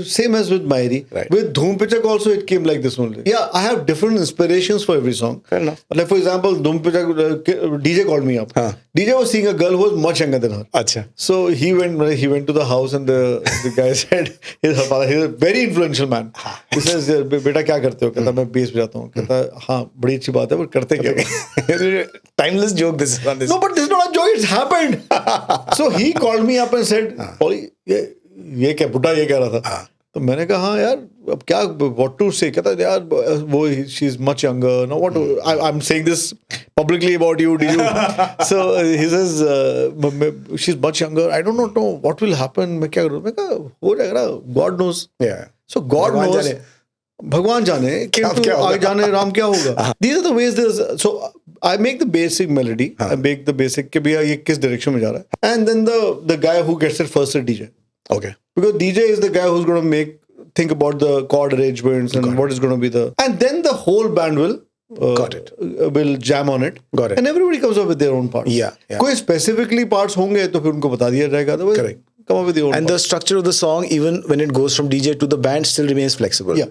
same as with Maeri. With Dhoom Pichak also it came like this only. Yeah, I have different inspirations for every song. Fair enough. Like for example, Dhoom Pichak, DJ called me up. DJ was seeing a girl who was much younger than her. Acha. So he went to the house, and the guy said, he's a very influential man. He says, बेटा क्या करते हो? कहता मैं base बजाता हूँ. कहता हाँ बड़ी अच्छी बात है, पर करते क्या? Timeless joke this is. No, but this is not a joke, it's happened. So he called me up and said, Polly, ये क्या बुड्ढा ये कह रहा था. तो मैंने कहा हाँ यार, अब क्या, what to say? कहता यार वो she's much younger. No, what to, I'm saying this publicly about you. Did you? So he says she's much younger. I don't know what will happen. मैं क्या करूँ? मैं कहा हो जाएगा. God knows. Yeah. So God knows. भगवान जाने किंतु आगे जाने राम क्या होगा. These are the ways. So I make the basic melody. I make the basic कि भैया ये किस direction में जा रहा है. And then the guy who gets it first is DJ. Okay. Because DJ is the guy who's going to think about the chord arrangements and what is going to be the, and then the whole band will will jam on it. Got it. And everybody comes up with their own parts. Yeah. कोई specifically parts होंगे तो फिर उनको बता दिया जाएगा. Correct. Come up with your own. And the structure of the song, even when it goes from DJ to the band, still remains flexible. Yeah.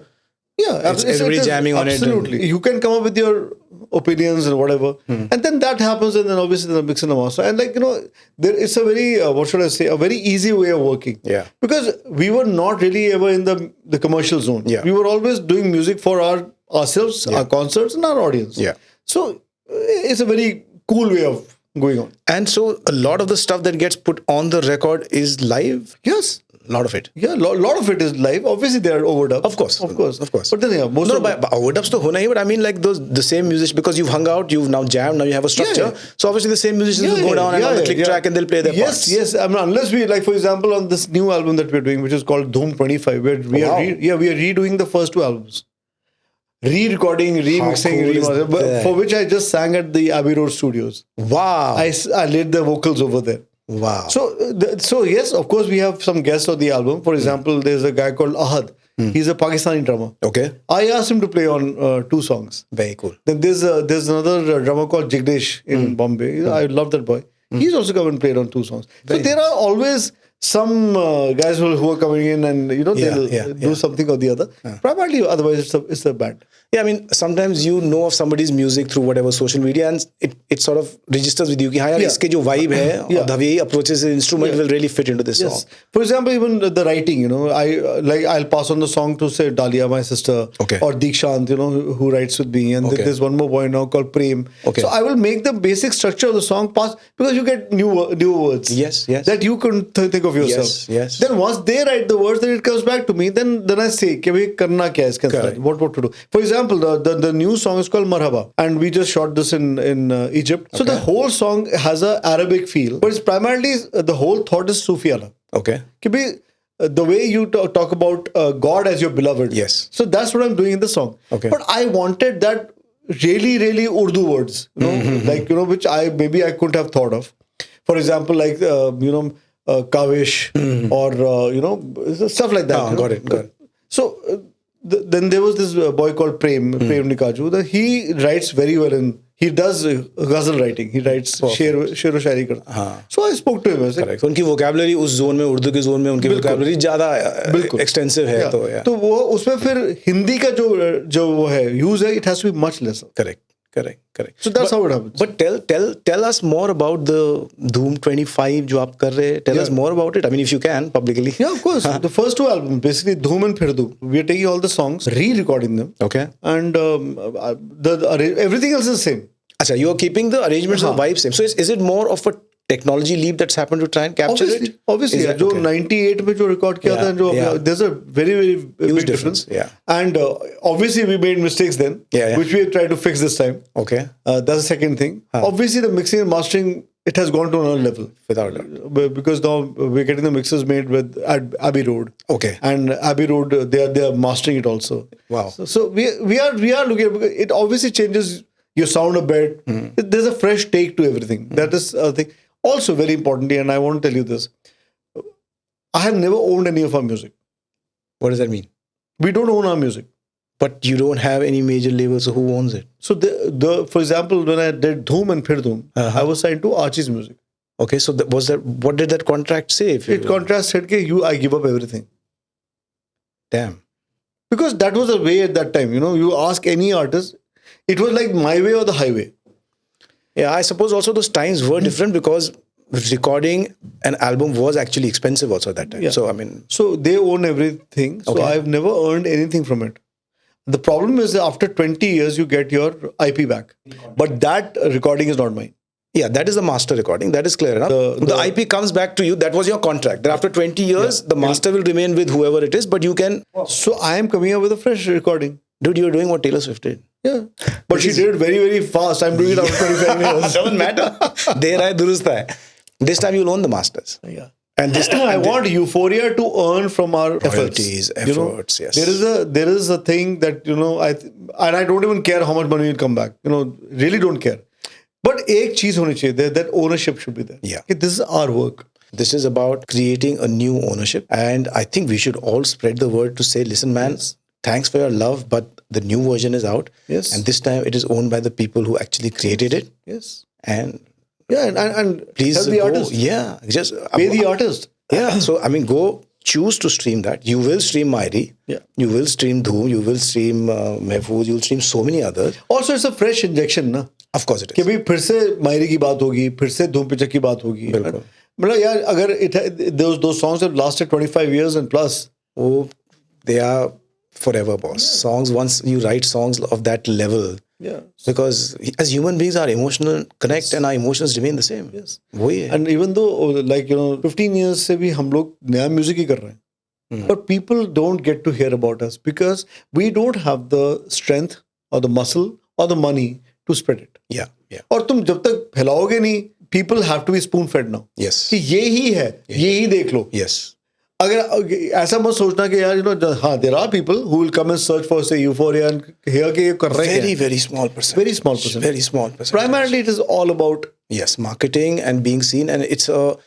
Everybody jamming on it. Absolutely. You can come up with your opinions and whatever, and then that happens, and then obviously the mix and the master, and it's a very what should I say, a very easy way of working. Yeah. Because we were not really ever in the commercial zone. Yeah. We were always doing music for ourselves, our concerts, and our audience. Yeah. So it's a very cool way of going on. And so a lot of the stuff that gets put on the record is live. Yes. A lot of it. Yeah, lot of it is live. Obviously, they are overdubs. Of course. But then, most of but overdubs to hona hi, but I mean the same musicians, because you've hung out, you've now jammed, now you have a structure. Yeah. So obviously the same musicians will go down and on the click track and they'll play their parts. Yes. I mean, unless we, like for example, on this new album that we're doing, which is called Dhoom 25, where we are redoing the first two albums. Re-recording, remixing, remastering, for which I just sang at the Abbey Road Studios. Wow. I laid the vocals over there. Wow. So yes, of course, we have some guests on the album. For example, there's a guy called Ahad. He's a Pakistani drummer. Okay. I asked him to play on 2 songs. Very cool. Then there's another drummer called Jignesh in Bombay. I love that boy. He's also come and played on 2 songs. So there are always some guys who are coming in and they'll do something or the other. Primarily, otherwise it's a band. Yeah, I mean, sometimes you know of somebody's music through whatever social media, and it sort of registers with you कि हाँ यार इसके जो vibe है, the way he approaches the instrument will really fit into this song. For example, even the writing, I'll pass on the song to say Dalia, my sister, or Deekshant, who writes with me, and there's one more boy now called Prem. So I will make the basic structure of the song pass, because you get new words. Yes. That you couldn't think of yourself. Yes. Then once they write the words, then it comes back to me. Then I say, कि भाई करना क्या है इसके साथ? What to do? For example, the new song is called Marhaba, and we just shot this in Egypt. So the whole song has a Arabic feel, but it's primarily the whole thought is Sufiana. Okay. कि भाई the way you talk about God as your beloved. Yes. So that's what I'm doing in the song. Okay. But I wanted that really, really Urdu words, which I couldn't have thought of. For example, like Kavish or stuff like that. Got it. So then there was this boy called Prem Nikaju. That he writes very well in he does ghazal writing. He writes शेर व शायरी करता. हाँ. So I spoke to him. I said, Correct. उनकी vocabulary उस zone में, उर्दू के zone में उनकी vocabulary ज़्यादा extensive है. तो तो वो उसमें फिर हिंदी का जो वो है use है, it has to be much lesser. Correct. So that's how it happens. But tell us more about the Dhoom 25 जो आप कर रहे हैं. Tell us more about it. I mean, if you can publicly. Yeah, of course. The first two albums, basically Dhoom and Phir Dhoom. We are taking all the songs, re-recording them. Okay. And everything else is the same. Achha, you are keeping the arrangements and vibes same. So is it more of a technology leap that's happened to try and capture it? Obviously. जो 98 में जो record किया था, there's a very big difference. Yeah. And obviously we made mistakes then, which we tried to fix this time. Okay. That's the second thing. Obviously the mixing and mastering, it has gone to another level. Without doubt. Because now we're getting the mixes made with at Abbey Road. Okay. And Abbey Road, they are mastering it also. Wow. So we are looking at it. Obviously changes your sound a bit. There's a fresh take to everything. That is a thing. Also very importantly, and I want to tell you this, I have never owned any of our music. What does that mean? We don't own our music. But you don't have any major labels, so who owns it? So for example, when I did Dhoom and Phir Dhoom, I was signed to Archie's Music. Okay, so what did that contract say? It contract said that I give up everything. Damn. Because that was the way at that time. You ask any artist, it was like my way or the highway. Yeah, I suppose also those times were different because recording an album was actually expensive also at that time. Yeah. So they own everything. So I've never earned anything from it. The problem is that after 20 years, you get your IP back. But that recording is not mine. Yeah, that is the master recording. That is clear enough. The IP comes back to you. That was your contract. That after 20 years, the master will remain with whoever it is, but you can... So I am coming up with a fresh recording. Dude, you're doing what Taylor Swift did. Yeah. But she did it very, very fast. I'm doing it after 25 years. Doesn't matter. Der hai, durust hai. This time you'll own the masters. Yeah. And this time I want Euphoria to earn from our royalties, efforts, yes. There is a thing that, I don't even care how much money will come back. Really don't care. But ek cheez honi chahiye, that ownership should be there. Yeah. This is our work. This is about creating a new ownership. And I think we should all spread the word to say, listen, man, thanks for your love, but the new version is out. Yes. And this time it is owned by the people who actually created it. Yes. And please help the artist. Yeah. Just pay the artist. Yeah. So, go choose to stream that. You will stream Maeri. Yeah. You will stream Dhoom. You will stream Mehfood. You will stream so many others. Also, it's a fresh injection, na? Of course it is. कि भाई फिर से मायरी की बात होगी, फिर से धूम पिक्चर की बात होगी. मतलब यार अगर those songs have lasted 25 years and plus. Oh, they are forever, boss. Songs, once you write songs of that level. Yeah. Because as human beings, our emotional connect and our emotions remain the same. Yes. वही है. And even though 15 years से भी हम लोग नया music ही कर रहे हैं. But people don't get to hear about us because we don't have the strength or the muscle or the money to spread it. Yeah, yeah. और तुम जब तक फैलाओगे नहीं, people have to be spoon fed now. Yes. कि ये ही है, ये ही देख लो. Yes. अगर ऐसा मत सोचना कि यार हाँ, there are people who will come and search for say Euphoria and hear कि ये कर रहे हैं. Very small percent. Very small percent. Very small percent. Primarily, it is all about marketing and being seen, and it's a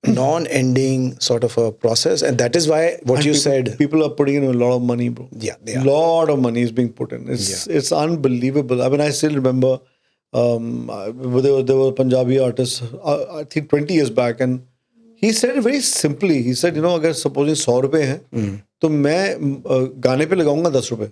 non-ending sort of a process, and that is why what you said. People are putting in a lot of money, bro. Yeah, they are. A lot of money is being put in. It's unbelievable. I still remember there were Punjabi artists. I think 20 years back, and he said it very simply. He said, अगर supposing 100 रुपए हैं, तो मैं गाने पे लगाऊंगा 10 रुपए.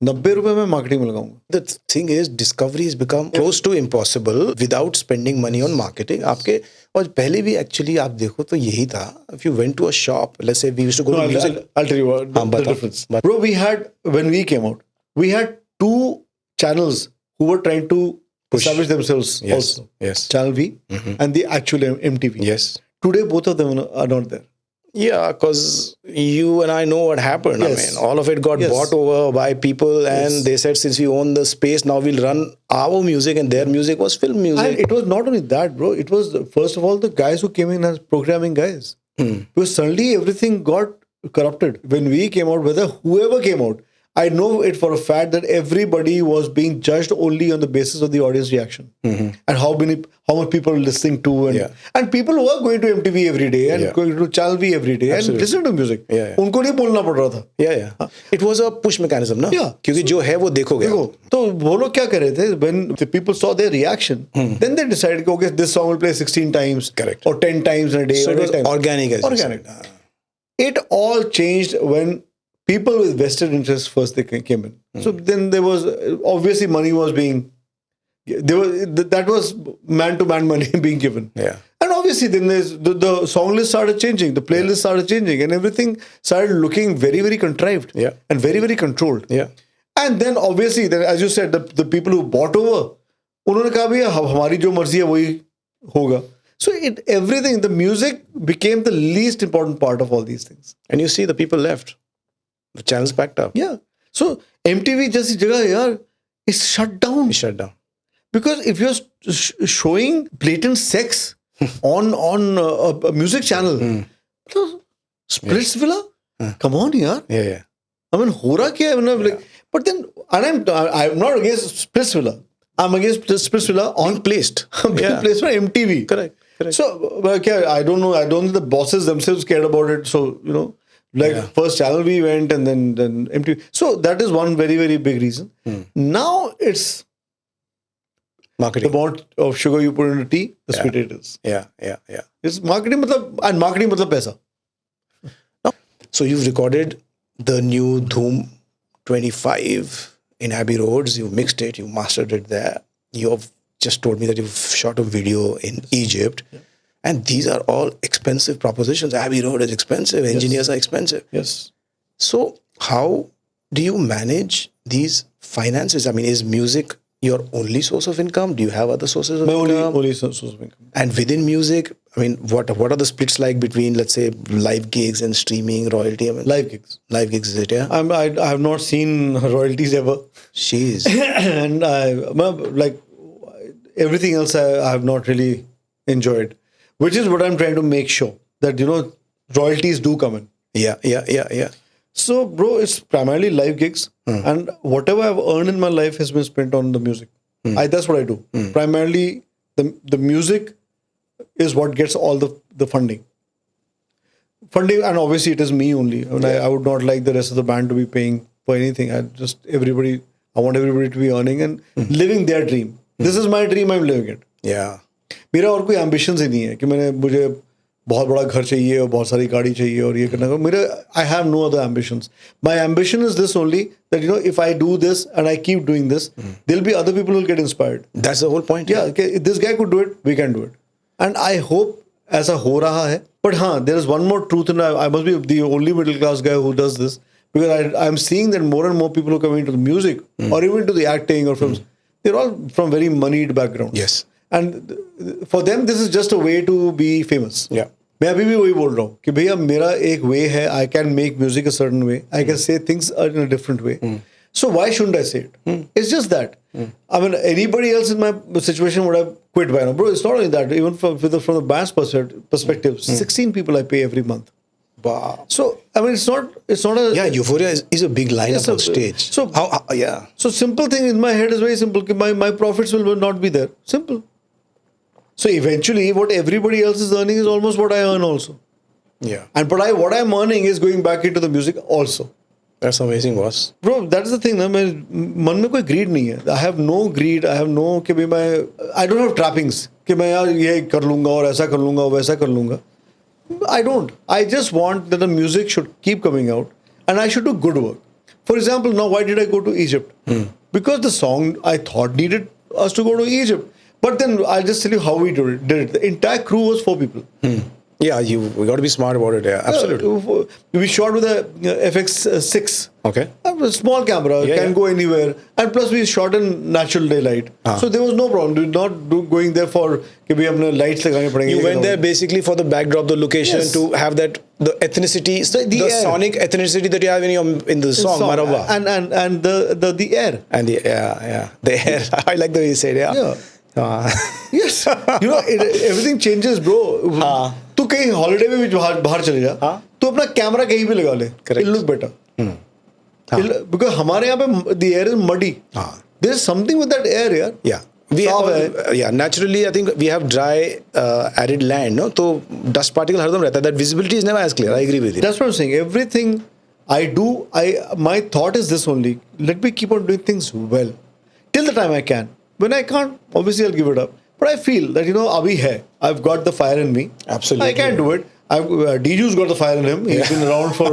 90 रुपए में marketing में लगाऊंगा. The thing is, discovery has become close to impossible without spending money on marketing. आपके और पहले भी actually आप देखो तो यही था. If you went to a shop, let's say we used to go to music. I'll tell you what the difference. Bro, when we came out, we had 2 channels who were trying to establish themselves also. Yes. Channel V and the actual MTV. Yes. Today, both of them are not there. Yeah, because you and I know what happened. Yes. All of it got bought over by people, and they said, since we own the space, now we'll run our music, and their music was film music. And it was not only that, bro. It was, first of all, the guys who came in as programming guys. Because suddenly everything got corrupted. When we came out, whoever came out, I know it for a fact that everybody was being judged only on the basis of the audience reaction and how much people are listening to, and people who are going to MTV every day and going to Channel V every day and listening to music. उनको नहीं बोलना पड़ रहा था. It was a push mechanism, ना? क्योंकि जो है वो देखोगे. तो वो लोग क्या कर रहे थे? When the people saw their reaction, then they decided, okay, this song will play 16 times, correct, or 10 times in a day. So it was organic. Organic. It all changed when people with vested interests first they came in. So then there was obviously money was being that was man-to-man money being given. And obviously then the song list started changing, the playlist started changing, and everything started looking very, very contrived and very, very controlled. And then obviously, then, as you said, the people who bought over, उन्होंने कहा भैया हमारी जो मर्जी है वही होगा. So everything, the music became the least important part of all these things. And you see the people left. The channels packed up. Yeah. So MTV जैसी जगह यार is shut down. It's shut down. Because if you're showing blatant sex on a music channel, Splits Villa, come on yaar. I mean, हो रहा क्या है? Like, but then, and I'm not against Splits Villa. I'm against Splits Villa on placed. Placed on MTV. Correct. So I don't know. I don't think the bosses themselves cared about it. So like first Channel V went and then MTV. So that is one very, very big reason. Now it's marketing. The amount of sugar you put in a tea, the sweeter it is. Yeah. It's marketing, and marketing matlab paisa. So you've recorded the new Dhoom 25 in Abbey Roads. You mixed it, you mastered it there. You have just told me that you've shot a video in Egypt. And these are all expensive propositions. Abbey Road is expensive. Engineers are expensive. Yes. So how do you manage these finances? I mean, is music your only source of income? Do you have other sources of income? Only source of income. And within music, I mean, what are the splits like between, let's say, live gigs and streaming royalty? I mean, live gigs. Live gigs, is it? Yeah. I have not seen royalties ever. Jeez. And like everything else, I have not really enjoyed. Which is what I'm trying to make sure that royalties do come in. Yeah. So, bro, it's primarily live gigs, and whatever I've earned in my life has been spent on the music. That's what I do. Primarily, the music is what gets all the funding. And obviously, it is me only. I mean, I would not like the rest of the band to be paying for anything. I want everybody to be earning and living their dream. This is my dream. I'm living it. Yeah. मेरा और कोई ambitions ही नहीं है कि मुझे बहुत बड़ा घर चाहिए और बहुत सारी गाड़ी चाहिए और ये करना. मेरे I have no other ambitions. My ambition is this only, that if I do this and I keep doing this, there'll be other people who will get inspired. That's the whole point. Yeah, okay, if this guy could do it, we can do it. And I hope ऐसा हो रहा है. But there is one more truth, and I must be the only middle class guy who does this, because I'm seeing that more and more people who are coming into the music or even to the acting or films, they're all from very moneyed backgrounds. Yes. And for them, this is just a way to be famous. Yeah. मैं अभी भी वही बोल रहा हूँ कि भैया मेरा एक way है, I can make music a certain way, I can say things in a different way. So why shouldn't I say it? It's just that. I mean, anybody else in my situation would have quit by now. Bro, it's not only that. Even from the band's perspective, 16 people I pay every month. Wow. So, I mean, it's not a... Yeah, Euphoria is a big lineup on stage. So, yeah. So, simple thing in my head is very simple. My profits will not be there. Simple. So, eventually, what everybody else is earning is almost what I earn also. Yeah. And what I'm earning is going back into the music also. That's amazing, boss. Bro, that's the thing. मन में कोई greed नहीं है. I have no greed. I have no कि I don't have trappings. कि मैं यार ये कर लूँगा और ऐसा कर लूँगा वैसा कर लूँगा. I don't. I just want that the music should keep coming out and I should do good work. For example, now why did I go to Egypt? Because the song I thought needed us to go to Egypt. But then I'll just tell you how we did it. The entire crew was 4 people. Yeah, we got to be smart about it. Yeah, absolutely. We shot with a FX6. Okay. A small camera, can go anywhere. And plus we shot in natural daylight. So there was no problem. We did not going there for कि भी हमने lights लगाने पड़ेंगे. You went there basically for the backdrop, the location, to have that, the ethnicity, the sonic ethnicity that you have in the song, Marhaba. And the air. And the air. I like the way you said it. Yeah. Yes. Everything changes, bro. तू कहीं holiday में भी बाहर चले जा, तू अपना camera कहीं भी लगा ले, it'll look better. Because हमारे यहाँ पे the air is muddy. There is something with that air, यार. Yeah. We साफ have, है. yeah, naturally, I think we have dry, arid land, no? तो dust particle हरदम रहता है. That visibility is never as clear. I agree with you. That's what I'm saying. Everything I do, my thought is this only. Let me keep on doing things well till the time I can. When I can't, obviously I'll give it up. But I feel that abhi hai. I've got the fire in me. Absolutely. I can do it. Diju's got the fire in him. He's been around for.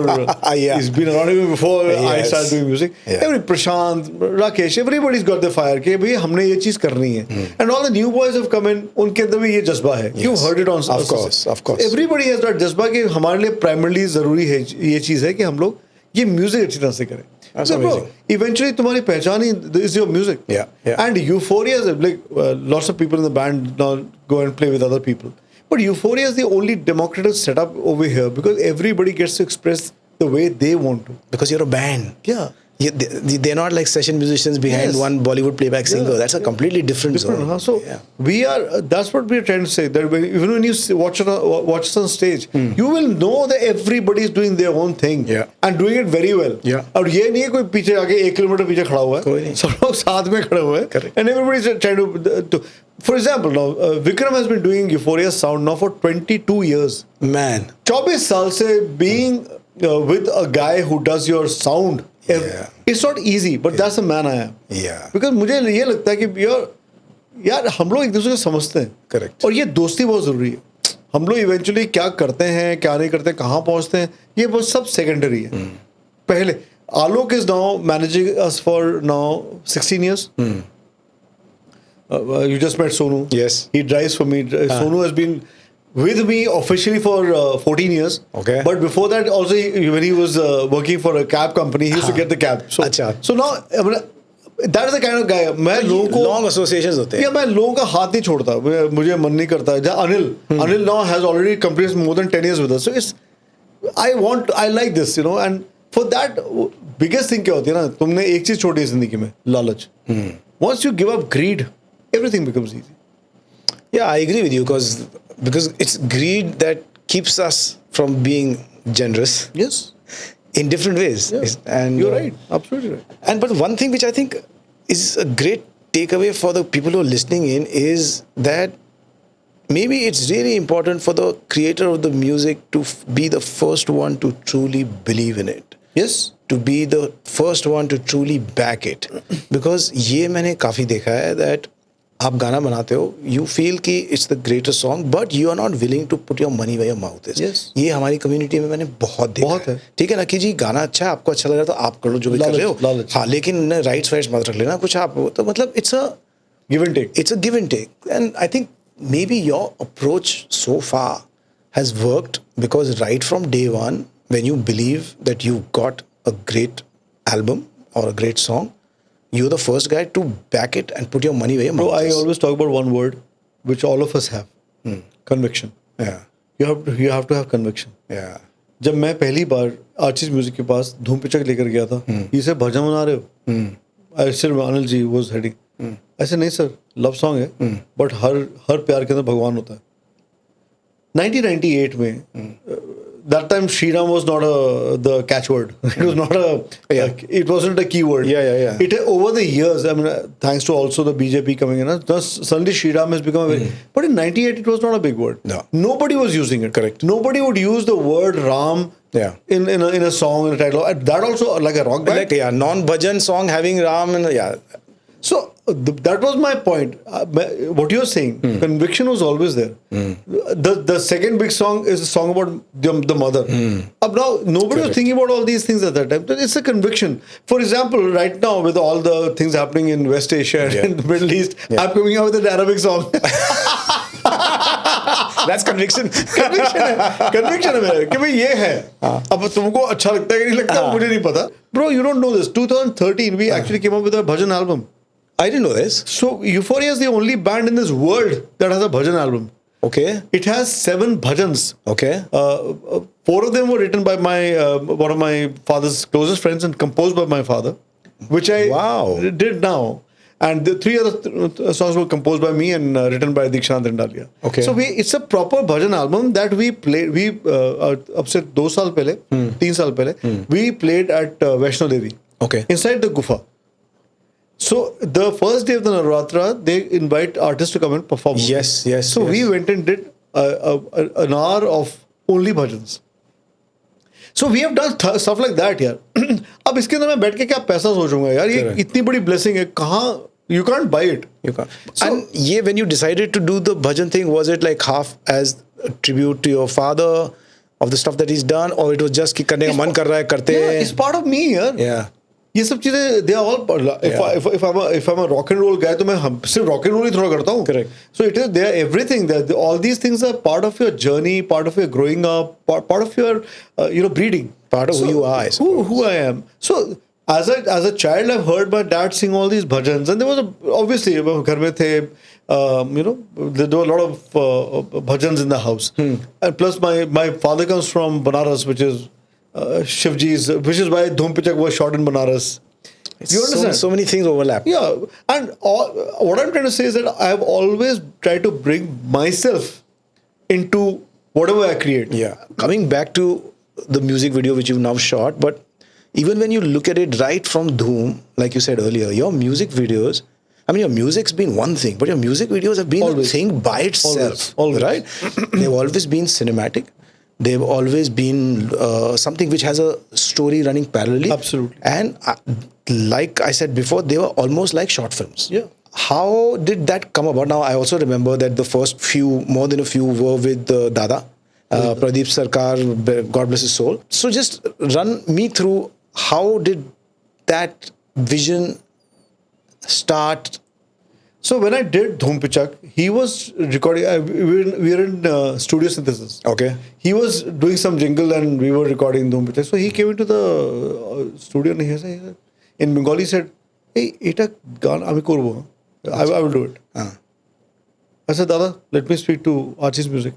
Yeah. He's been around even before I Yes. started doing music. Yeah. Every Prashant, Rakesh, everybody's got the fire. कि भाई हमने ये चीज करनी है. And all the new boys have come in. उनके अंदर भी ये जज्बा है. You heard it on. Of course, of course. Everybody has that जज्बा कि हमारे लिए primarily जरूरी है ये चीज है कि हम लोग ये म्यूजिक अच्छी तरह से करें. That's amazing. Eventually तुम्हारी पहचान ही is your music. Yeah, yeah. And Euphoria is like lots of people in the band now go and play with other people. But Euphoria is the only democratic setup over here because everybody gets to express the way they want to. Because you're a band. Yeah. They're not like session musicians behind one Bollywood playback singer. That's a completely different zone. So we are. That's what we're trying to say. That even when you watch us on stage, you will know that everybody is doing their own thing and doing it very well. Yeah. और ये नहीं है कोई पीछे आगे 1 kilometre पीछे खड़ा हुआ है. सब लोग साथ में खड़े हुए हैं. And everybody is trying to. For example, now Vikram has been doing Euphoria sound now for 22 years. Man. 24 साल से being with a guy who does your sound. It's not easy, but that's the man I am. Yeah. Because मुझे ये लगता है कि यार हम लोग एक दूसरे को समझते हैं. Correct. और ये दोस्ती बहुत जरूरी है. हम लोग इवेंचुअली क्या करते हैं क्या नहीं करते हैं कहाँ पहुँचते हैं ये बहुत सब सेकेंडरी है. पहले Alok is now managing us for now 16 years. You just met Sonu. Yes. He drives for me. Sonu has been with me officially for 14 years. Okay. But before that, also when he was working for a cab company, he used to get the cab. So now, that is the kind of guy. मैं लोगों को long associations होते हैं. या मैं लोगों का हाथ नहीं छोड़ता. मुझे मन नहीं करता. जहाँ Anil now has already completed more than 10 years with us. So I like this, and for that biggest thing क्या होती है ना तुमने एक चीज छोड़ी है जिंदगी में लालच. Once you give up greed, everything becomes easy. Yeah, I agree with you because it's greed that keeps us from being generous. Yes. In different ways. Yeah. And you're right. Absolutely right. But one thing which I think is a great takeaway for the people who are listening in is that maybe it's really important for the creator of the music to be the first one to truly believe in it. Yes. To be the first one to truly back it. Because ये मैंने काफी देखा है that आप गाना बनाते हो, you feel कि it's the greatest song, but you are not willing to put your money where your mouth is. Yes. ये हमारी कम्युनिटी में मैंने बहुत देखा है. ठीक है ना कि जी गाना अच्छा है, आपको अच्छा लग रहा है तो आप कर लो जो भी कर रहे हो. हाँ, लेकिन राइट्स वाइट्स मत रख लेना कुछ आप. तो मतलब it's a give and take. It's a give and take. And I think maybe your approach so far has worked because right from day one, when you believe that you got a great album or a great song, you're the first guy to back it and put your money where your mouth is. I always talk about one word, which all of us have. Conviction. Yeah. You have to have conviction. Yeah. जब मैं पहली बार artist music के पास धूम पिचक लेकर गया था, ये से भजन बना रहे हो? I said Anil ji was heading. ऐसे नहीं सर, लव सॉन्ग है, बट हर प्यार के अंदर भगवान होता है. 1998 में that time Shriram was not the catchword. It was not it wasn't a keyword. Yeah. It over the years, I mean, thanks to also the BJP coming in, suddenly Shriram has become a very. But in 98, it was not a big word. No. Nobody was using it. Correct. Nobody would use the word Ram. Yeah. In a song, in a title. That also like a rock band. Like non-bhajan song having Ram and So that was my point. What you're saying, conviction was always there. The second big song is a song about the mother. Now nobody was thinking about all these things at that time. It's a conviction. For example, right now with all the things happening in West Asia and in the Middle East, I'm coming out with an Arabic song. That's conviction. Conviction है मेरा कि भाई ये है. अब तुमको अच्छा लगता है कि नहीं लगता मुझे नहीं पता. Bro, you don't know this. 2013 we actually came up with a bhajan album. I didn't know this. So Euphoria is the only band in this world that has a bhajan album. Okay. It has 7 bhajans. Okay. 4 of them were written by one of my father's closest friends and composed by my father, which I did now. And the three other songs were composed by me and written by Dikshant Indalia. Okay. So it's a proper bhajan album that we played. We अब से 2 साल पहले, 3 साल पहले, we played at Vaishno Devi. Okay. Inside the gufa. So the first day of the Navratra, they invite artists to come and perform. Yes, yes. So we went and did an hour of only bhajans. So we have done stuff like that यार. अब इसके अंदर मैं बैठ के क्या पैसा सोचूंगा यार, ये इतनी बड़ी blessing है, कहाँ you can't buy it. You can't. So, and yeah, when you decided to do the bhajan thing, was it like half as a tribute to your father of the stuff that he's done, or it was just कि करने का मन कर रहा है करते हैं? Yeah, it's part of me यार. Yeah. ये सब चीजें they are all if I'm a rock and roll guy तो मैं सिर्फ rock and roll ही थोड़ा करता हूँ. Correct. So it is they are everything. All these things are part of your journey, part of your growing up, part of your breeding. Part of who you are. Who I am. So as a child, I've heard my dad sing all these bhajans, and there was obviously घर में थे, there were a lot of bhajans in the house, and plus my father comes from Banaras, which is Shivji's, which is why Dhoom Pichak was shot in Banaras. You understand? So many things overlap. Yeah, and what I'm trying to say is that I have always tried to bring myself into whatever I create. Yeah. Coming back to the music video which you've now shot, but even when you look at it right from Dhoom, like you said earlier, your music videos, I mean, your music's been one thing, but your music videos have been a thing by itself. Always. Right? They've always been cinematic. They've always been something which has a story running parallelly. Absolutely. And like I said before, they were almost like short films. Yeah. How did that come about? Now, I also remember that the first few, more than a few, were with Dada, Pradeep Sarkar, God bless his soul. So just run me through, how did that vision start? So when I did Dhoom Pichak, he was recording. We were in studio synthesis. Okay. He was doing some jingle and we were recording Dhoom Pichak. So he came into the studio and he said, in Bengali, he said, "Hey, eta gan ami korbo. I will do it." I said, "Dada, let me speak to Archie's music."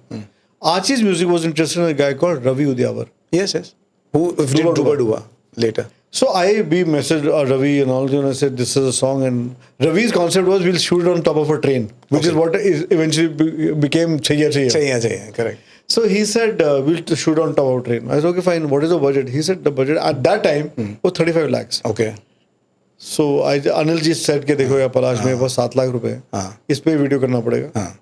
Archie's music was interested in a guy called Ravi Udyawar. Yes. Who did Duba Duba later. So we messaged Ravi and all, and I said, this is a song, and Ravi's concept was we'll shoot it on top of a train, which is what eventually became Chaiya Chaiya. Chaiya, correct. So he said, we'll shoot on top of a train. I said, okay, fine, what is the budget? He said the budget at that time was 35 lakhs. Okay. So Anil ji said, कि देखो यार पलाश मेरे पास 7 लाख रुपए हैं, इस पे video करना पड़ेगा.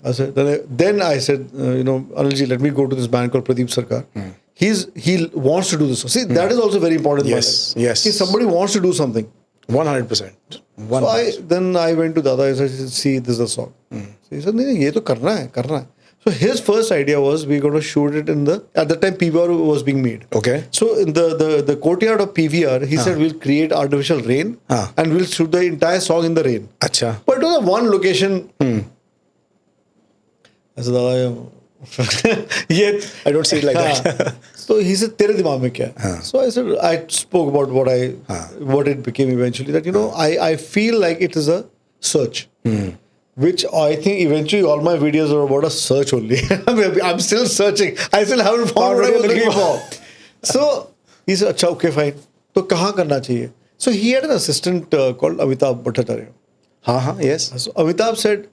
I said, then I said, Anil ji, let me go to this band called Pradeep Sarkar. He wants to do this. See, that is also very important. Yes. If somebody wants to do something. 100%. So then I went to Dada. I said, see, this is a song. So he said, नहीं, ये तो करना है. So his first idea was we're going to shoot it at the time PVR was being made. Okay. So in the courtyard of PVR, he said we'll create artificial rain and we'll shoot the entire song in the rain. Acha. But it was a one location. I said, Dada, I don't see it like that. So he said, "Tere dimag mein kya hai?" So I said, I spoke about what it became eventually. That I feel like it is a search, which I think eventually all my videos are about a search only. I'm still searching. I still haven't found what I was looking for. So he said, "Acha, okay, fine. So kahan karna chahiye?" So he had an assistant called Amitabh Bhattacharya. Yes. So Amitabh said,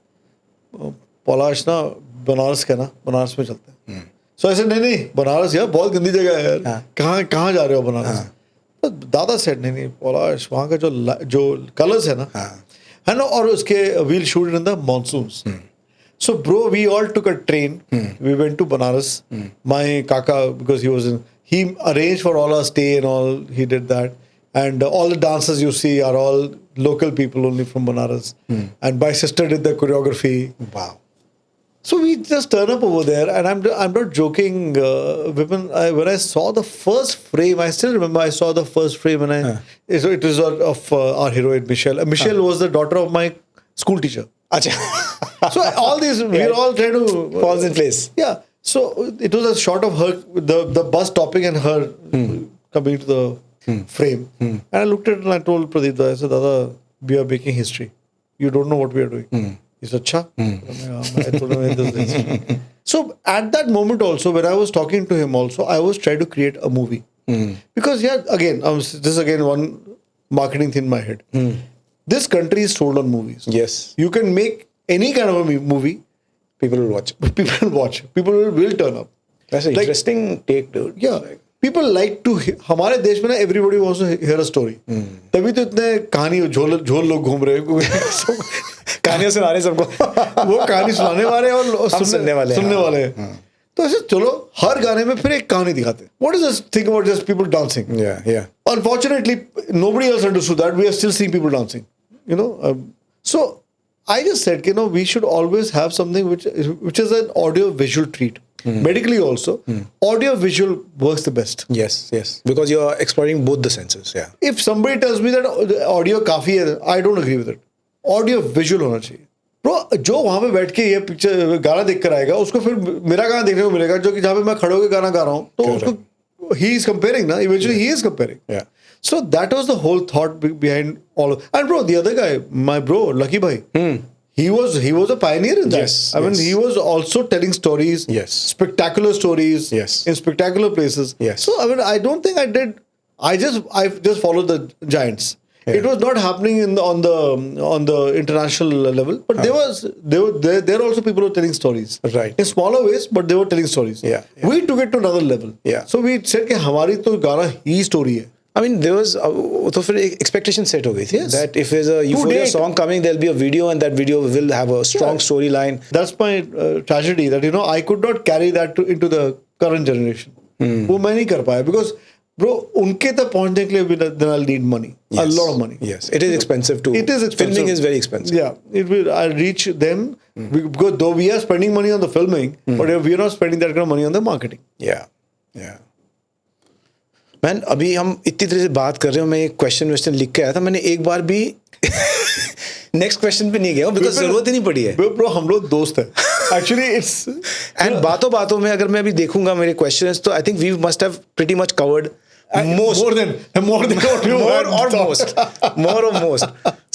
"Palash na Banaras का ना, बनारस में चलते हैं." So I said, नहीं बनारस यार बहुत गंदी जगह है यार, कहाँ जा रहे हो बनारस? तो दादा said, नहीं पलाश वहाँ का जो colors है ना, और उसके we'll shoot it in the monsoons. So bro, we all took a train. We went to Banaras. My kaka, because he arranged for all our stay and all, he did that. And all the dancers you see are all local people only from Banaras. And my sister did the choreography. Wow. So we just turn up over there, and I'm not joking, Vipin. When I saw the first frame, I still remember I saw the first frame, and it was of our heroine Michelle. Michelle was the daughter of my school teacher. Acha. So all these, we were all trying to falls in place. Yeah. So it was a shot of her, the bus stopping, and her coming to the frame. And I looked at it and I told Pradeep, I said, "Dada, we are making history. You don't know what we are doing." He said, "Cha." I told him, so at that moment also, when I was talking to him also, I was trying to create a movie. Because again, this is again one marketing thing in my head. This country is sold on movies. Yes. You can make any kind of a movie, People will watch. people will watch. People will turn up. That's an interesting take, dude. Yeah. People like to. हमारे देश में ना everybody wants to hear a story. तभी तो इतने कहानी झोल लोग घूम रहे हैं. कहानियां सुना रहे सबको. वो कहानी सुनाने वाले और सुनने वाले हैं. तो ऐसे चलो हर गाने में फिर एक कहानी दिखाते हैं. What is this thing about just people dancing? Yeah. Unfortunately, nobody else understood that. We are still seeing people dancing. So I just said, we should always have something which is an audio visual treat. Medically also, audio visual works the best. Yes. Because you're exploring both the senses. Yeah. If somebody tells me that audio काफी है, I don't agree with it. Audio visual होना चाहिए. Bro, जो वहां पे बैठ के ये पिक्चर गाना देख कर आएगा, उसको फिर मेरा गाना देखने को मिलेगा, जो कि जहाँ पे मैं खड़े होकर गाना गा रहा हूँ, तो उसको he is comparing ना, eventually he is comparing. Yeah. So that was the whole thought behind all of. And bro, the other guy, my bro, Lucky Bhai, he was a pioneer in that. Yes, I mean, he was also telling stories. Yes. Spectacular stories. Yes. In spectacular places. Yes. So I mean, I don't think I did. I just followed the giants. Yeah. It was not happening on the international level, but there are also people who are telling stories. Right. In smaller ways, but they were telling stories. Yeah. We took it to another level. Yeah. So we said कि हमारी तो गाना ही story है. I mean, there was तो फिर एक expectation set हो गई थी. Yes. That if there's a Euphoria song coming, there'll be a video, and that video will have a strong storyline. That's my tragedy. That I could not carry that into the current generation. वो मैं नहीं कर पाया because bro, उनके तक पहुंचने के लिए then I'll need money. Yes. A lot of money. Yes, it is expensive too. It is expensive. Filming is very expensive. Yeah, it will. I'll reach them because though we are spending money on the filming, but we are not spending that kind of money on the marketing. Yeah. Man अभी हम इतनी तरह से बात कर रहे हो, मैं एक क्वेश्चन लिख के आया था, मैंने एक बार भी नेक्स्ट क्वेश्चन पे नहीं गया बिकॉज जरूरत ही नहीं पड़ी है. ब्रो हम लोग दोस्त हैं. Actually, it's एंड बातों में अगर मैं अभी देखूंगा मेरे क्वेश्चंस, तो I think we must have pretty much covered more than what you more or most.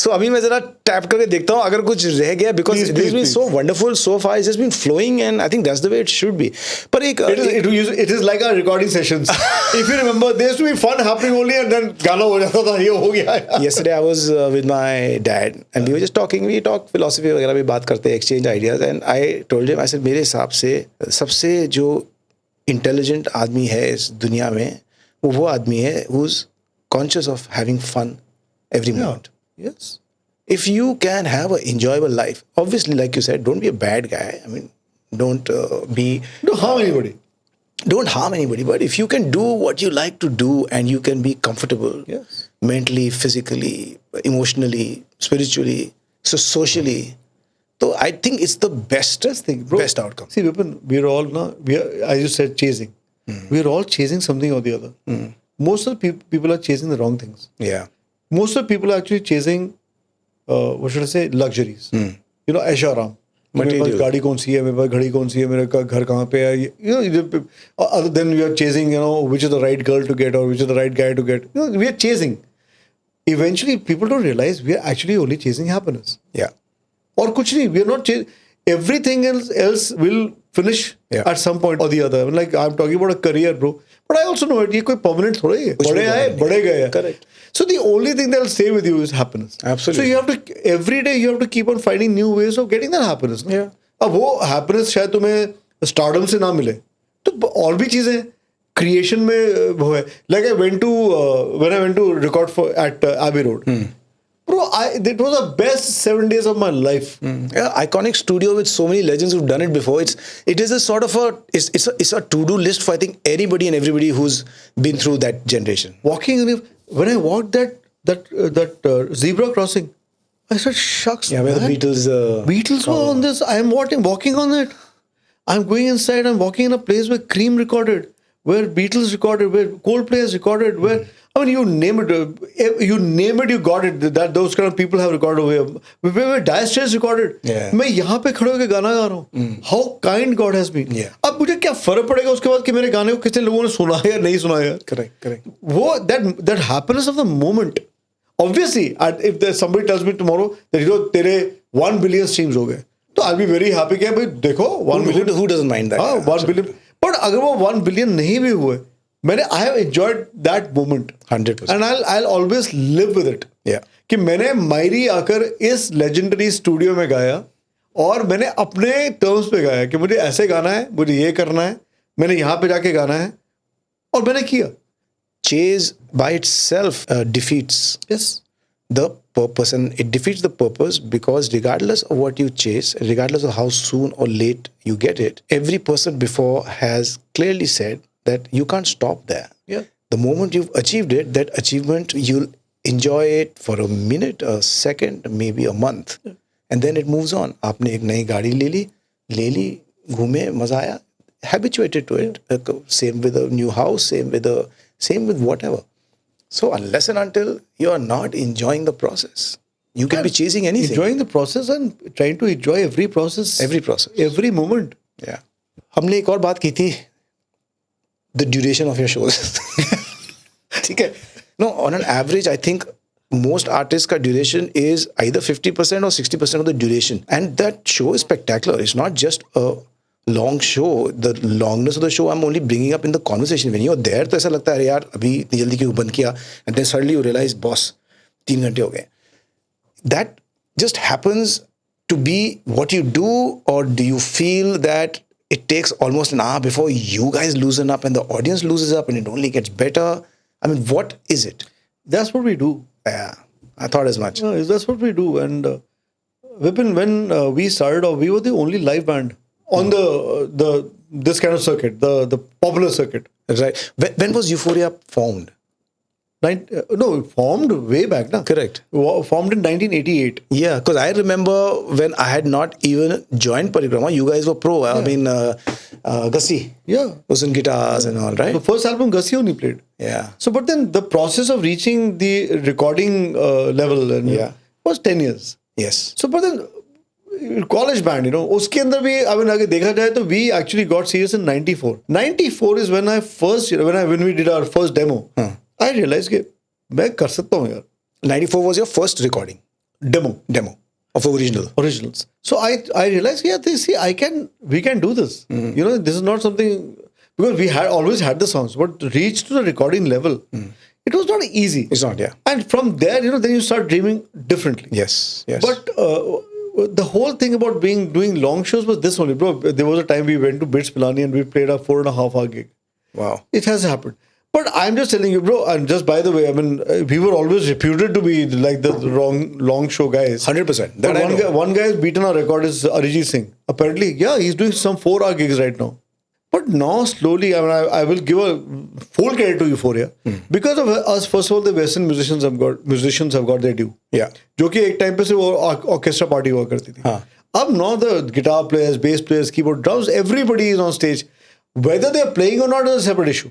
So अभी मैं जरा टैप करके देखता हूँ अगर कुछ रह गया, because it has been so wonderful so far. It's just been flowing and I think that's the way it should be. पर एक it is like our recording sessions. If you remember, there used to be fun happening only and then गाना हो जाता था, ये हो गया. Yesterday I was with my dad and we were just talking. We talk philosophy वगैरह भी बात करते, exchange ideas, and I told him, I said मेरे हिसाब से सबसे जो intelligent आदमी है इस दुनिया में, वो आदमी है who's conscious of having fun every moment. Yes. If you can have an enjoyable life, obviously, like you said, don't be a bad guy. I mean, don't harm anybody. Don't harm anybody. But if you can do what you like to do and you can be comfortable, yes, mentally, physically, emotionally, spiritually, so socially, so I think it's the best thing, bro. Best outcome. See, Vipin, as you said, chasing. We're all chasing something or the other. Most of the people are chasing the wrong things. Yeah. Most of the people are actually chasing, what should I say, luxuries. ऐशो आराम. मेरे पास गाड़ी कौन सी है, मेरे पास घड़ी कौन सी है, मेरा घर कहाँ पे है. Other than we are chasing, which is the right girl to get or which is the right guy to get. We are chasing. Eventually, people don't realize we are actually only chasing happiness. Yeah. और कुछ नहीं. We are not chasing. Everything else will finish at some point or the other. I mean, like I'm talking about a career, bro. But I also know it. ये कोई permanent थोड़ा ही है. बड़े आए, बड़े गए. Correct. So the only thing that will stay with you is happiness. Absolutely. So you have to every day you have to keep on finding new ways of getting that happiness. Yeah. अब वो happiness शायद तुम्हें stardom से ना मिले, तो और भी चीजें creation में वो है. Like I went to when I went to record at Abbey Road. Bro, it was the best 7 days of my life. Yeah, iconic studio with so many legends who've done it before. It is a sort of it's a to-do list for I think anybody and everybody who's been through that generation. When I walked that zebra crossing, I said, "Shucks, yeah, where man. the Beatles were on this. I am walking on it. I'm going inside. I'm walking in a place where Cream recorded, where Beatles recorded, where Coldplay has recorded, where." I mean, you name it, you got it. That those kind of people have recorded over here. Where Dire Straits recorded. Yeah. मैं यहाँ पे खड़े होकर गाना गा रहा हूँ. How kind God has been. Yeah. अब मुझे क्या फर्क पड़ेगा उसके बाद कि मेरे गाने को कितने लोगों ने सुना है या नहीं सुना है. Correct. वो that happiness of the moment. Obviously, if somebody tells me tomorrow that तेरे 1 billion streams हो गए, तो I'll be very happy कि भाई देखो 1 billion. Who doesn't mind that? हाँ, 1 billion. But अगर वो 1 billion नहीं भी हुए, I have enjoyed that moment. 100%. And I'll always live with it. Yeah. कि मैंने मायरी आकर इस लेजेंडरी स्टूडियो में गाया और मैंने अपने टर्म्स पे गाया कि मुझे ऐसे गाना है, मुझे ये करना है, मैंने यहाँ पे जाके गाना है और मैंने किया. Chase by itself defeats Yes. the purpose, and it defeats the purpose because regardless of what you chase, regardless of how soon or late you get it, every person before has clearly said that you can't stop there. Yeah. The moment you've achieved it, that achievement, you'll enjoy it for a minute, a second, maybe a month, and then it moves on. आपने एक नई गाड़ी ले ली, घूमे, मजा आया, habituated to it. Same with a new house, same with whatever. So unless and until you are not enjoying the process, you can be chasing anything. Enjoying the process and trying to enjoy every process. Every moment. Yeah. हमने एक और बात की थी, the duration of your shows. ठीक है. No, on an average, I think most artists' ka duration is either 50% or 60% of the duration. And that show is spectacular. It's not just a long show. The longness of the show I'm only bringing up in the conversation. When you're there, तो ऐसा लगता है अरे यार अभी इतनी जल्दी क्यों बंद किया, and then suddenly you realize boss 3 घंटे हो गए. That just happens to be what you do, or do you feel that it takes almost an hour before you guys loosen up and the audience loses up and it only gets better? I mean, what is it? That's what we do. Yeah, I thought as much. That's what we do. And Vipin, when we started off, we were the only live band on the this kind of circuit, the popular circuit. Right. When was Euphoria formed? No, formed way back. Na? Correct. Formed in 1988. Yeah, because I remember when I had not even joined Parikrama, you guys were pro. I mean, Gussie. Yeah. Was on guitars and all, right? The first album Gussie only played. Yeah. So, but then the process of reaching the recording level was 10 years. Yes. So, but then college band, uske andar bhi, I mean, agar dekha jaye to we actually got serious in 94. 94 is when when we did our first demo. I realized that मैं कर सकता हूँ यार. 94 was your first recording? Demo of originals. So I realized, we can do this. This is not something, because we had always had the songs, but to reach to the recording level, it was not easy. It's not, yeah. And from there, then you start dreaming differently. Yes. But the whole thing about doing long shows was this only, bro. There was a time we went to Bits Pilani and we played a 4.5 hour gig. Wow. It has happened. But I'm just telling you, bro, and just by the way, I mean, we were always reputed to be like the long show guys. 100%. One guy has beaten our record is Arijit Singh. Apparently, he's doing some 4-hour gigs right now. But now, slowly, I mean, I will give a full credit to Euphoria. Because of us, first of all, the Western musicians have got their due. Yeah. जो कि एक time पे से वो orchestra party हुआ करती थी. अब now the guitar players, bass players, keyboard, drums, everybody is on stage. Whether they are playing or not is a separate issue.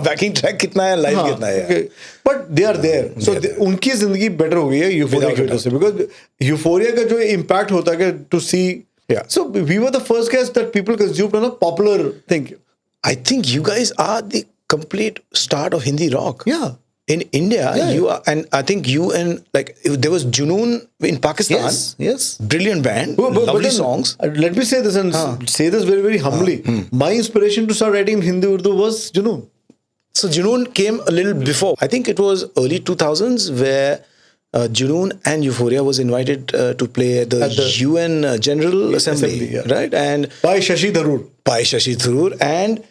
Backing track कितना है, live कितना है. Okay. But they are there. So उनकी जिंदगी better हो गई है Euphoria की वजह से. Because Euphoria का जो impact होता है to see. Yeah. So we were the first guys that people consumed on a popular thing. I think you guys are the complete start of Hindi rock. Yeah. In India, you are, and I think you and there was Junoon in Pakistan. Yes. Brilliant band, But lovely then, songs. Let me say this and say this very, very humbly. My inspiration to start writing in Hindi Urdu was Junoon. So Junoon came a little before. I think it was early 2000s where Junoon and Euphoria was invited to play at the UN General Assembly, right? And by Shashi Tharoor. And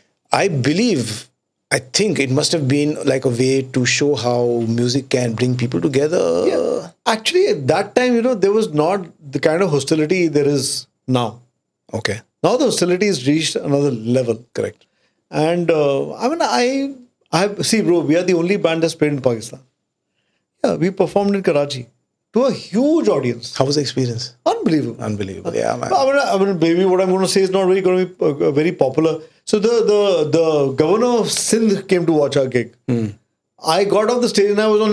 I think it must have been like a way to show how music can bring people together. Yeah. Actually, at that time, there was not the kind of hostility there is now. Okay. Now the hostility has reached another level. Correct. And see, bro, we are the only band that's played in Pakistan. Yeah, we performed in Karachi to a huge audience. How was the experience? Unbelievable. Yeah, man. I mean, maybe what I'm going to say is not really going to be very popular. So the governor of Sindh came to watch our gig. I got off the stage and I was on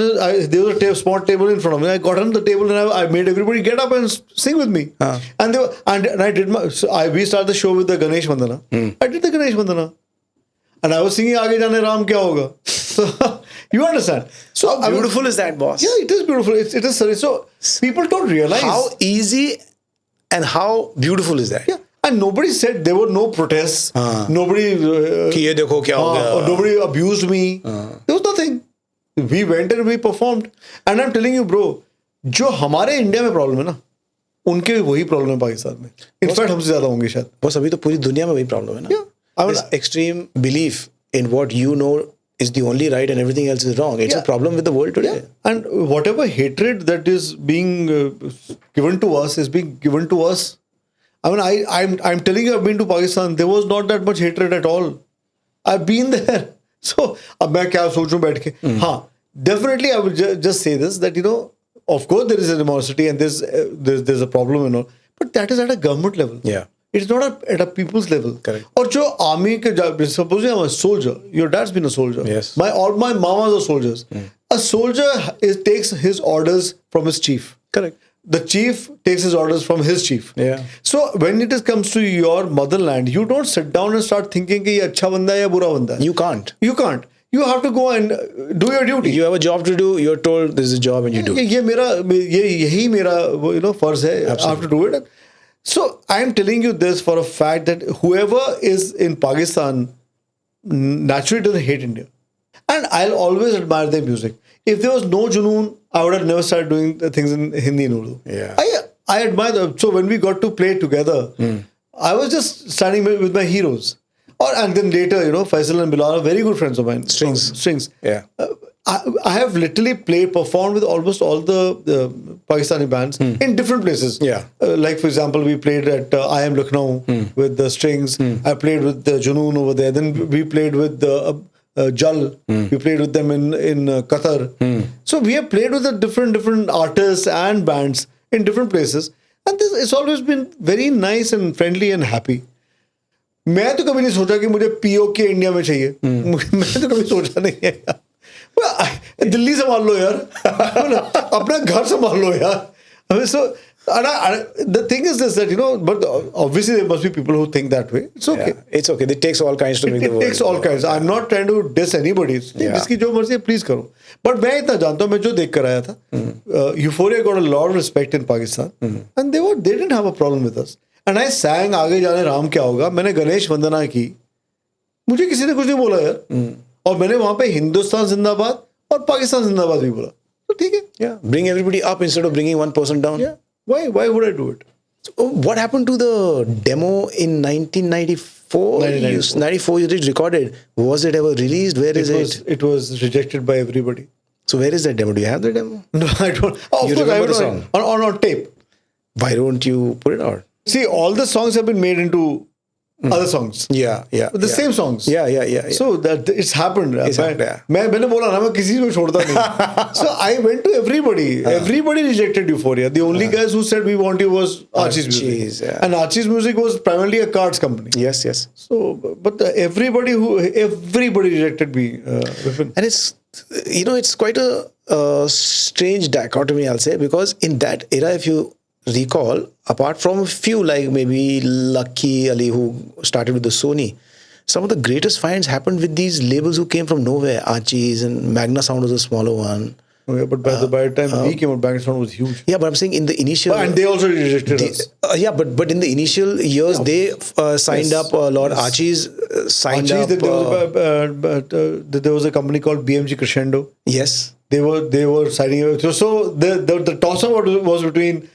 there was a small table in front of me. I got on the table and I made everybody get up and sing with me. And I did we started the show with the Ganesh Vandana. I did the Ganesh Vandana. And I was singing Aage Jaane Ram Kya Hoga. So you understand. So how beautiful is that, boss? Yeah, it is beautiful. It is so people don't realize how easy and how beautiful is that. Yeah. And nobody said, there were no protests. Nobody कि ये देखो क्या हो गया. Nobody abused me. There was nothing. We went and we performed. And I'm telling you, bro, जो हमारे India में problem है ना, उनके भी वही प्रॉब्लम है पाकिस्तान में. इनफैक्ट हमसे ज्यादा होंगे शायद. बस अभी तो पूरी दुनिया में वही प्रॉब्लम है ना. Yeah. I mean, This extreme belief in what you know is the only right and everything else is wrong. It's a problem with the world today. yeah. And whatever hatred that is being given to us is being given to us. I mean, I'm telling you, I've been to Pakistan. There was not that much hatred at all. I've been there. So, अब मैं क्या सोचूं बैठ के? हाँ, definitely I would just say this, that, you know, of course there is animosity and there's a problem and all, but that is at a government level. Yeah. It's not at a people's level. Correct. और जो army के, suppose I'm a soldier. Your dad's been a soldier. Yes. All my mamas are soldiers. A soldier takes his orders from his chief. Correct. The chief takes his orders from his chief. Yeah. So when it comes to your motherland, you don't sit down and start thinking कि ये अच्छा बंदा है या बुरा बंदा है. You can't. You can't. You have to go and do your duty. You have a job to do. You're told this is a job and you do it. यही मेरा फर्ज है. I have to do it. So I'm telling you this for a fact that whoever is in Pakistan naturally doesn't hate India. And I'll always admire their music. If there was no Junoon, I would have never started doing the things in Hindi and Urdu. Yeah. I admire them. So when we got to play together, I was just standing with my heroes. And then later, you know, Faisal and Bilal are very good friends of mine. Strings. Yeah. I have literally performed with almost all the Pakistani bands in different places. Yeah. Like, for example, we played at I Am Lucknow with the Strings. I played with the Junoon over there. Then we played with the Jal. We played with them in Qatar. So we have played with the different artists and bands in different places. And it's always been very nice and friendly and happy. मैं तो कभी नहीं सोचा कि मुझे PoK India में चाहिए. मैं तो कभी सोचा नहीं है. दिल्ली संभाल लो यार. अपना घर संभाल लो यार. So the thing is this, that, you know, but obviously there must be people who think that way. It's okay. Yeah, it's okay. It takes all kinds to make the world. It takes all kinds. I'm not trying to diss anybody. जिसकी जो मर्जी है please करो. But मैं इतना जानता हूँ, मैं जो देख कर आया था, Euphoria got a lot of respect in Pakistan, and they didn't have a problem with us. And I sang आगे जाने राम क्या होगा. मैंने गणेश वंदना की. मुझे किसी ने कुछ नहीं बोला यार. और मैंने वहां पे हिंदुस्तान जिंदाबाद और पाकिस्तान जिंदाबाद भी बोला. तो ठीक है. Yeah. Bring everybody up instead of bringing one person down. Yeah. Why would I do it? So what happened to the demo in 1994? 94 you did recorded. Was it ever released? Where is it? It was rejected by everybody. So where is that demo? Do you have the demo? No, I don't. Oh, You of course, I remember have the it song? on tape. Why don't you put it out? See, all the songs have been made into other songs. Yeah. The same songs. Yeah. So that it's happened. happened, yeah. मैंने बोला ना, मैं किसी को छोड़ता नहीं. So I went to everybody. Everybody rejected Euphoria. The only guys who said we want you was Archie's music. Yeah. And Archie's music was primarily a cards company. Yes. So, but everybody rejected me. Vipin. And it's quite a strange dichotomy, I'll say, because in that era, if you recall, apart from a few like maybe Lucky Ali who started with the Sony, some of the greatest finds happened with these labels who came from nowhere. Archie's and Magna Sound was a smaller one. Oh, yeah, but by the time we came out, Magna Sound was huge. Yeah, but I'm saying in the initial... And they also rejected us. Yeah, but in the initial years, they signed up a lot. Archie's signed up... There was a company called BMG Crescendo. Yes. They were signing up. So the toss-up was between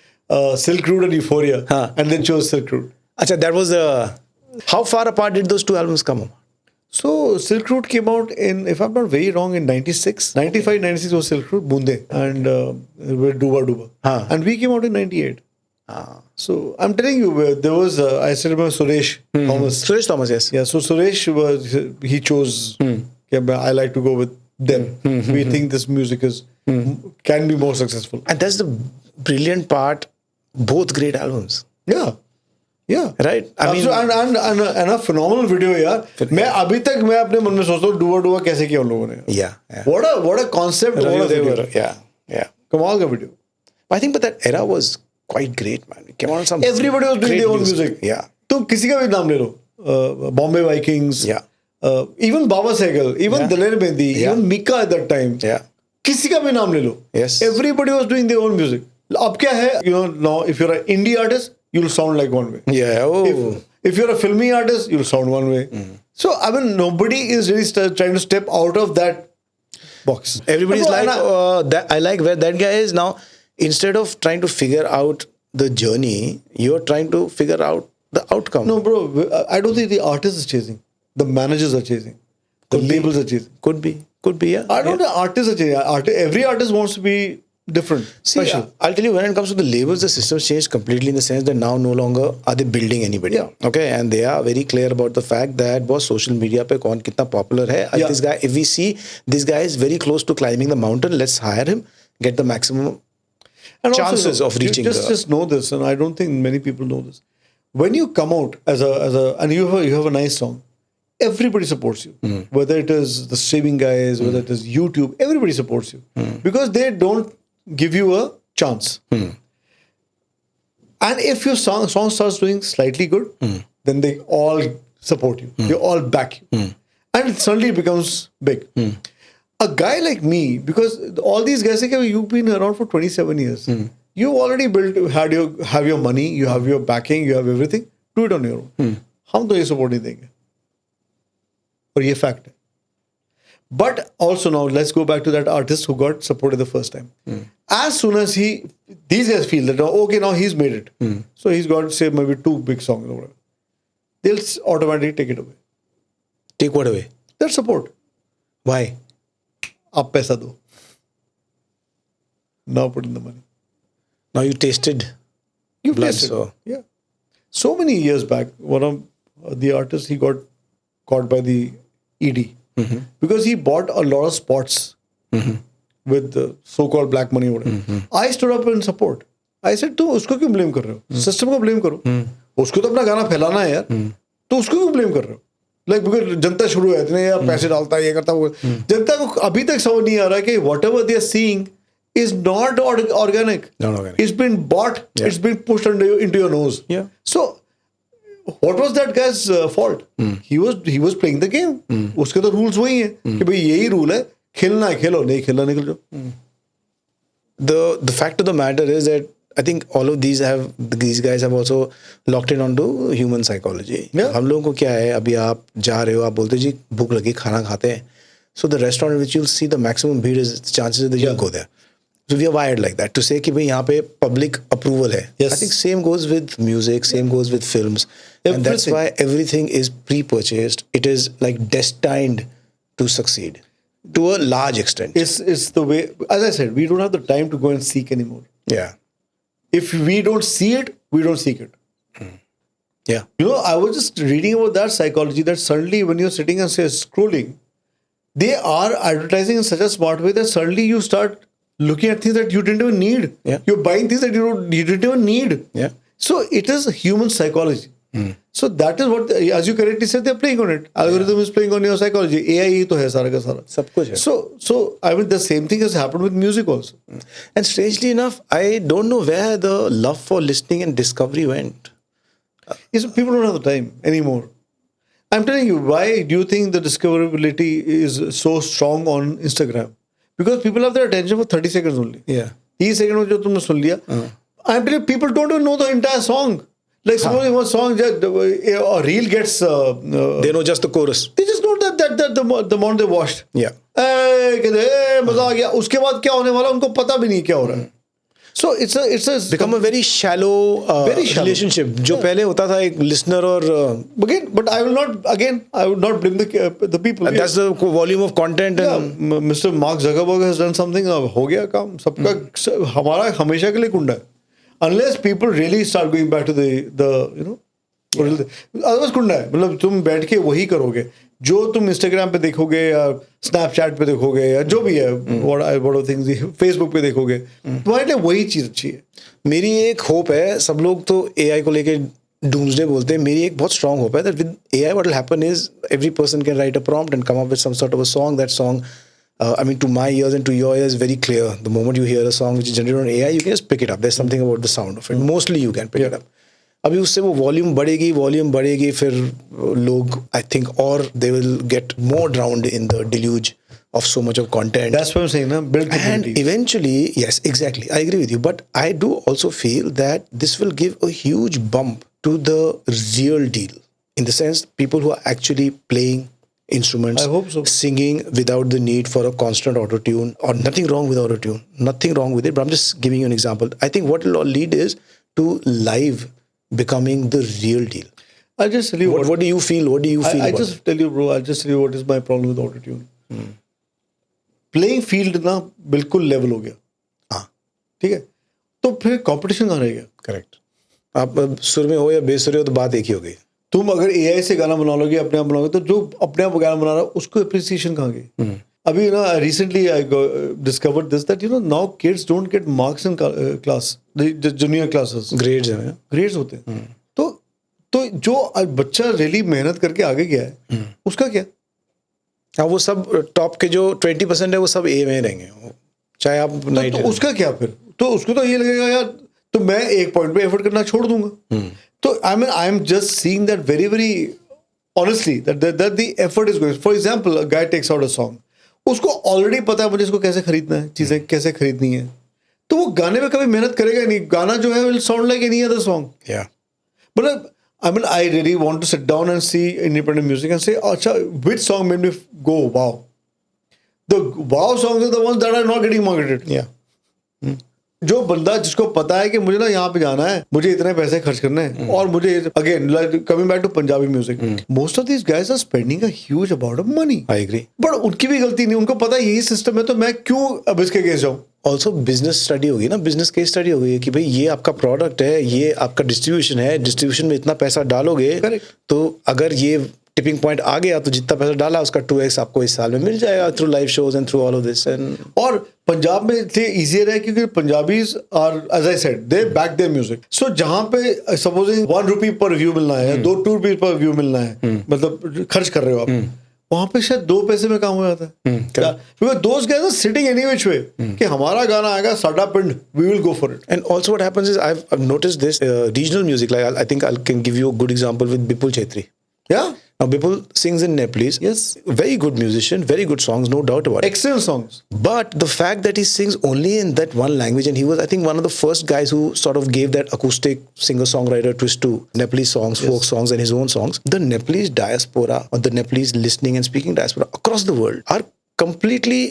Silk Road and Euphoria, and then chose Silk Road. Achha, that was how far apart did those two albums come? So Silk Road came out in, if I'm not very wrong, in 96. 95, 96 was Silk Road, Bunde, and with Duba. And we came out in 98. So I'm telling you, there was, I still remember Suresh Thomas. Suresh Thomas, yes. Yeah, so Suresh he chose, I like to go with them. We think this music can be more successful. And that's the brilliant part. Both great albums. Yeah. Right. I mean, and a phenomenal video, यार. मैं अभी तक मैं अपने मन में सोचता हूँ डुआ कैसे किया उन लोगों ने. Yeah. What a concept. Yeah. कमाल का video. I think, but that era was quite great, man. It came out some. Everybody was doing their own music. Yeah. तो किसी का भी नाम ले लो. Bombay Vikings. Yeah. Even Baba Sehgal. Even Daler Mehndi. Even Mika at that time. Yeah. किसी का भी नाम ले लो. Yes. Everybody was doing their own music. अब क्या है, now if you're an indie artist, you'll sound like one way. Yeah. Oh. If you're a filmy artist, you'll sound one way. So I mean, nobody is really trying to step out of that box. Everybody's Bro, like, and that I like where that guy is now. Instead of trying to figure out the journey, you're trying to figure out the outcome. no, bro, I don't think the artist is chasing. The managers are chasing. The labels are chasing. Could be, yeah. I don't think artists are chasing. Every artist wants to be different, See, special. I'll tell you, when it comes to the labels, the system's changed completely in the sense that now no longer are they building anybody. Yeah. Okay, and they are very clear about the fact that boss social media pe kaun kitna popular hai. Yeah. This guy, if we see this guy is very close to climbing the mountain, let's hire him, get the maximum And chances of reaching just know this, and I don't think many people know this. When you come out as a and you have a nice song, everybody supports you. Whether it is the streaming guys, whether it is YouTube, everybody supports you because they don't give you a chance. And if your song starts doing slightly good, then they all support you. They all back you, and it suddenly becomes big. A guy like me, because all these guys say, "Okay, you've been around for 27 years. You've already have your money, you have your backing, you have everything. Do it on your own. हम तो ये support नहीं देंगे." और ये fact है. But also now, let's go back to that artist who got supported the first time. As soon as these guys feel that, okay, now he's made it. So he's got, say, maybe 2 big songs or whatever. They'll automatically take it away. Take what away? Their support. Why? आप पैसा दो. Now put in the money. Now you tasted You've blood, tasted. so Yeah. So many years back, one of the artists, he got caught by the ED because he bought a lot of spots with the so-called black money. I stood up in support. I said, तुम उसको क्यों blame कर रहे हो? System को blame करो. उसको तो अपना गाना फैलाना है यार. तो उसको क्यों blame कर रहे हो? Like because जनता शुरू है इतने यार पैसे डालता है ये करता है. जनता को अभी तक समझ नहीं आ रहा है कि whatever they are seeing is not organic. Not organic. It's been bought. Yeah. It's been pushed into your nose. Yeah. So what was that guy's fault? He was playing the game. उसके तो rules वही हैं कि भाई यही rule है, खेलना है खेलो, नहीं खेलना निकल जाओ. The fact of the matter is that I think all of these guys have also locked in onto human psychology. Yeah. हम लोगों को क्या है, अभी आप जा रहे हो, आप बोलते हो जी भूख लगी, खाना खाते हैं. So the restaurant in which you'll see the maximum भीड़ is chances that you'll go there. So we are wired like that to say कि भाई यहाँ पे public approval है. Yes. I think same goes with music, same goes with films, and that's why everything is pre-purchased. It is like destined to succeed to a large extent. It's the way, as I said, we don't have the time to go and seek anymore. Yeah. If we don't see it, we don't seek it. Yeah. You know, I was just reading about that psychology that suddenly when you're sitting and say scrolling, they are advertising in such a smart way that suddenly you start looking at things that you didn't even need. Yeah. You're buying things that you didn't even need. Yeah. So it is human psychology. So that is what, as you correctly said, they're playing on it. Algorithm is playing on your psychology. AI ही तो है सारा का सारा. सब कुछ है. So I mean the same thing has happened with music also. And strangely enough, I don't know where the love for listening and discovery went. People don't have the time anymore. I'm telling you, why do you think the discoverability is so strong on Instagram? Because people have their attention for 30 seconds only. Yeah. 30 seconds में जो तुमने सुन लिया. I'm telling you, people don't even know the entire song. Like suppose one song, a reel gets. They know just the chorus. They just know that the amount they watched. Yeah. कहते मजा आ गया. उसके बाद क्या होने वाला उनको पता भी नहीं क्या हो रहा है. So it's a Become a very shallow, relationship. जो पहले होता था एक listener और again, but I would not blame the people. that's the volume of content. Yeah, And Mr. Mark Zuckerberg has done something. हो गया काम. सबका हमारा हमेशा के लिए कुंडा है. Unless people really start going back to the you know, otherwise कुंडा है. मतलब तुम बैठ के वही करोगे जो तुम Instagram पे देखोगे या Snapchat पे देखोगे या जो भी है what are things Facebook पे देखोगे तुम्हारे लिए वही चीज अच्छी है. मेरी एक होप है, सब लोग तो AI को लेके doomsday बोलते हैं, मेरी एक बहुत strong hope है that with AI what will happen is every person can write a prompt and come up with some sort of a song. That song, I mean, to my ears and to your ears, very clear. The moment you hear a song which is generated on AI, you can just pick it up. There's something about the sound of it. Mostly you can pick it up. अभी उससे वो volume बढ़ेगी फिर लोग I think or they will get more drowned in the deluge of so much of content. That's what I'm saying, na? Build communities. And eventually, yes, exactly, I agree with you, but I do also feel that this will give a huge bump to the real deal, in the sense people who are actually playing instruments. I hope so. Singing without the need for a constant auto tune, or nothing wrong with auto tune, nothing wrong with it. But I'm just giving you an example. I think what will all lead is to live becoming the real deal. I'll just tell you What do you feel? What do you feel? I about just tell you, bro. I'll just tell you what is my problem with auto tune. Playing field ना बिल्कुल level हो गया. हाँ, ठीक है, तो फिर competition कहाँ रह गया? करेक्ट. आप सुर में हो या बेसुर हो तो बात एक ही हो गई. तुम अगर एआई से गाना बना लोगे, अपने आप बनाओगे, तो जो अपने आप गाना बना रहा है उसको अप्रिसिएशन कहाँ गई? अभी ना recently I discovered this that now kids don't get marks in class, junior classes. Grades होते हैं. तो जो बच्चा रियली मेहनत करके आगे गया है उसका क्या? हाँ, वो सब टॉप के जो 20% है वो सब ए में रहेंगे, चाहे आप तो उसका क्या फिर? तो उसको तो ये लगेगा यार, तो मैं एक पॉइंट पे एफर्ट करना छोड़ दूंगा. तो I am just seeing that very very honestly that the effort is going. For example, a guy takes out a song, उसको ऑलरेडी पता है मुझे इसको कैसे खरीदना है, चीजें कैसे खरीदनी है, तो वो गाने में कभी मेहनत करेगा नहीं. गाना जो है will sound like any other song. मतलब I really want to sit down and see independent music and say, "Acha, which song made me go wow?" The wow songs are the ones that are not getting marketed. जो बंदा जिसको पता है कि मुझे ना यहाँ पे जाना है, मुझे इतने पैसे खर्च करने हैं, और मुझे again coming back to Punjabi music, most of these guys are spending a huge amount of money. I agree. But उनकी भी गलती नहीं, उनको पता है यही सिस्टम है, तो मैं क्यों अब इसके अगेंस्ट जाऊँ? ऑल्सो बिजनेस स्टडी होगी ना, बिजनेस केस स्टडी होगी कि भाई ये आपका प्रोडक्ट है, ये आपका डिस्ट्रीब्यूशन है, डिस्ट्रीब्यूशन में इतना पैसा डालोगे. Correct. तो अगर ये टिपिंग पॉइंट आ गया तो जितना पैसा डाला उसका 2x आपको इस साल में मिल जाएगा through live shows and through all of this. And और पंजाब में थे इजियर है क्योंकि Punjabis are, as I said, they back their music. So जहां पे सपोजिंग 1 रुपी पर व्यू मिलना है, 2 रुपी पर व्यू मिलना है, मतलब खर्च कर रहे हो आप, वहां पे शायद 2 पैसे में काम हो जाता है. Because those guys are sitting any which way कि हमारा गाना आएगा, साडा पिंड, we will go for it. And also what happens is I have noticed this regional music, like I think I can give you a good example with Bipul Chhetri. Yeah. Now Bipul sings in Nepalese. Yes. Very good musician, very good songs, no doubt about it. Excellent songs. But the fact that he sings only in that one language, and he was, I think, one of the first guys who sort of gave that acoustic singer-songwriter twist to Nepalese songs, folk songs, and his own songs. The Nepalese diaspora, or the Nepalese listening and speaking diaspora across the world are completely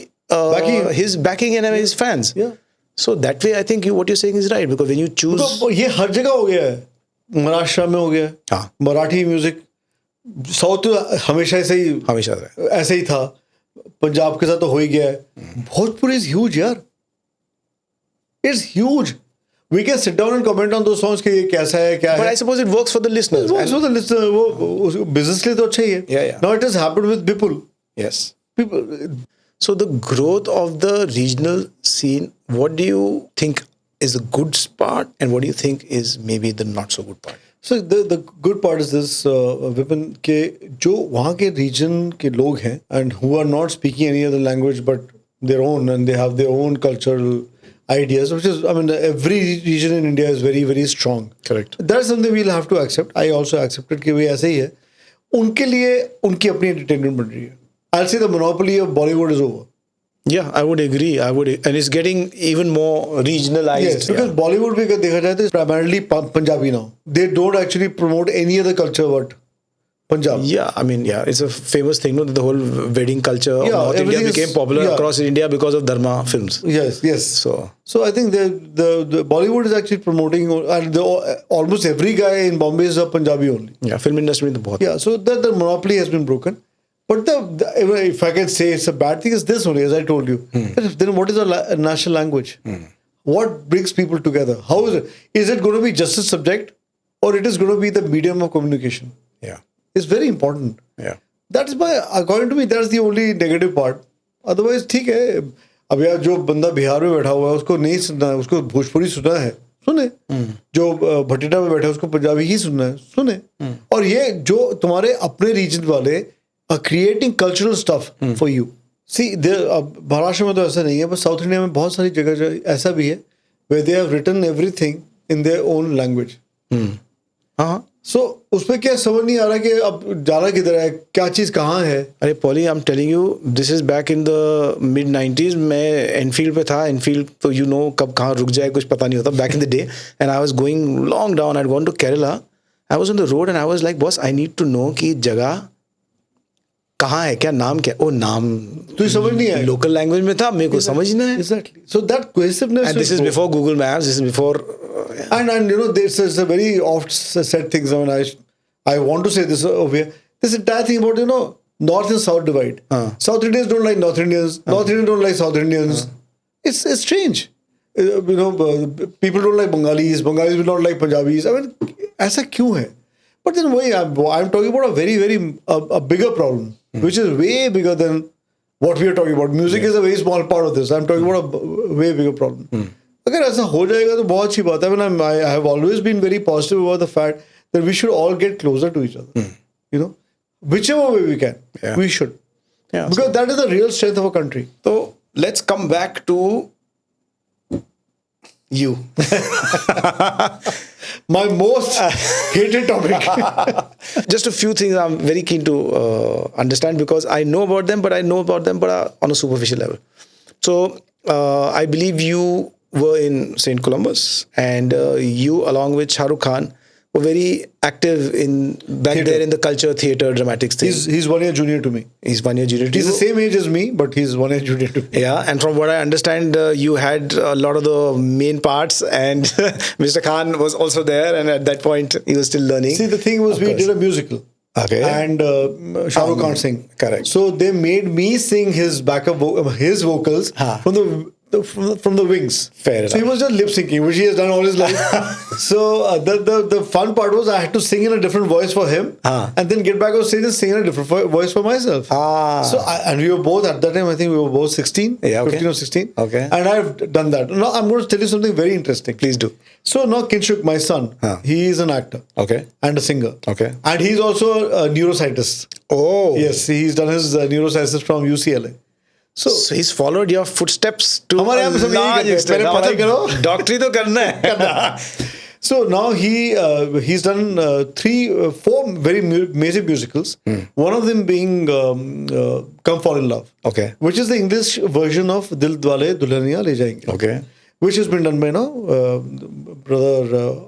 his backing and his fans. Yeah. So that way, I think what you're saying is right, because when you choose, तो ये हर जगह हो गया है. महाराष्ट्र में हो गया, हाँ, मराठी म्यूजिक, साउथ हमेशा ऐसे ही था, पंजाब के साथ तो हो ही गया है. भोजपुरी इज ह्यूज यार, it's huge. We can sit down and comment on those songs कि ये कैसा है, क्या है. But I suppose it works for the listeners. It works for the listener. वो बिजनेस के लिए तो अच्छा ही है. Yeah. Now it has happened with Bipul. Yes. People. So the growth of the regional scene, what do you think is the good part, and what do you think is maybe the not so good part? So the good part is this, Vipin, के जो वहाँ के region के लोग हैं and who are not speaking any other language but their own, and they have their own cultural ideas, which is, I mean, every region in India is very very strong. Correct. That's something we'll have to accept. I also accepted कि वो ऐसे ही है. उनके लिए उनकी अपनी entertainment बन रही है. I'll say the monopoly of Bollywood is over. Yeah, I would agree. And it's getting even more regionalized. Yes, because Bollywood भी देखा जाए तो primarily Punjabi now. They don't actually promote any other culture but Punjab. Yeah, I mean, yeah, it's a famous thing, no? The whole wedding culture of North India became popular across India because of Dharma films. Yes. So I think the Bollywood is actually promoting, and almost every guy in Bombay is a Punjabi only. Yeah, film industry में तो बहुत. Yeah, so the monopoly has been broken. But if I can say it's a bad thing, is this only, as I told you. Then what is a national language? What brings people together? How is it? Is it going to be just a subject, or it is going to be the medium of communication? Yeah. It's very important. Yeah. That is according to me, that's the only negative part. Otherwise, ठीक है. अब यार जो बंदा बिहार में बैठा हुआ है उसको नहीं सुनना है, उसको भोजपुरी सुनना है, सुने. जो भटिंडा में बैठा है उसको पंजाबी ही सुनना है, सुने. और ये जो तुम्हारे अपने रीजन वाले are creating cultural stuff for you. See, Maharashtra में तो ऐसा नहीं है, बस साउथ इंडिया में बहुत सारी जगह ऐसा भी है where they have written everything in their own language. हाँ. So उसमें क्या समझ नहीं आ रहा कि अब जाना किधर है, क्या चीज़ कहाँ है. अरे poly, I'm telling you, this is back in the mid-90s. मैं एनफील्ड पे था. एनफील्ड तो कब कहाँ रुक जाए कुछ पता नहीं होता. Back in the day, and I was going long down. I'd gone to Kerala. I was on the road and I was like, boss, I need to know कि जगह कहाँ है, क्या नाम, क्या ओ नाम तुझे समझ नहीं आया, लोकल लैंग्वेज में था, मेरे को समझना है. exactly. So that cohesiveness, And this is before Google Maps, this is before and you know, this is a very oft said things. I mean, I want to say this over here. This entire thing about, you know, North and South divide. South Indians don't like North Indians. North Indians don't like South Indians. It's strange. You know, people don't like Bengalis. Bengalis will not like Punjabis. I mean, ऐसा क्यों है? But then I'm talking about a very, very a bigger problem, which is way bigger than what we are talking about. Music is a very small part of this. I'm talking about a way bigger problem. अगर ऐसा हो जाएगा तो बहुत अच्छी बात है. I mean, I have always been very positive about the fact that we should all get closer to each other. You know, whichever way we can, we should. Yeah, because that is the real strength of a country. So let's come back to you. My most hated topic. Just a few things I'm very keen to understand, because I know about them, but on a superficial level. So I believe you were in St. Columbus, and you, along with Shah Rukh Khan, were very active in back Theatre. there in the culture, theatre, dramatics thing. He's 1 year junior to me. He's 1 year junior to He's you. the same age as me, but he's 1 year junior to me. Yeah, and from what I understand, you had a lot of the main parts, and Mr. Khan was also there, and at that point, he was still learning. See, the thing was, we did a musical. Okay. And Shah Rukh can't sing. Correct. So they made me sing his his vocals from the wings. Fair So he enough. was just lip syncing, which he has done all his life. So the fun part was I had to sing in a different voice for him, and then get back on stage and sing in a different voice for myself. So and we were both at that time. I think we were both 16, Yeah, okay. 15 or 16. Okay. And I've done that. Now I'm going to tell you something very interesting. Please do. So now Kinshuk, my son, he is an actor. Okay. And a singer. Okay. And he's also a neuroscientist. Oh. Yes, he's done his neurosciences from UCLA. So he's followed your footsteps to हमारे यहाँ पे सब यही large करते हैं, extent. पहले पढ़ाई करो। डॉक्टरी तो करना है. So now he's done 4 very major musicals. One of them being Come Fall in Love. Okay. Which is the English version of Dil Dwale Dulhaniya Le Jayenge. Okay. Which has been done by brother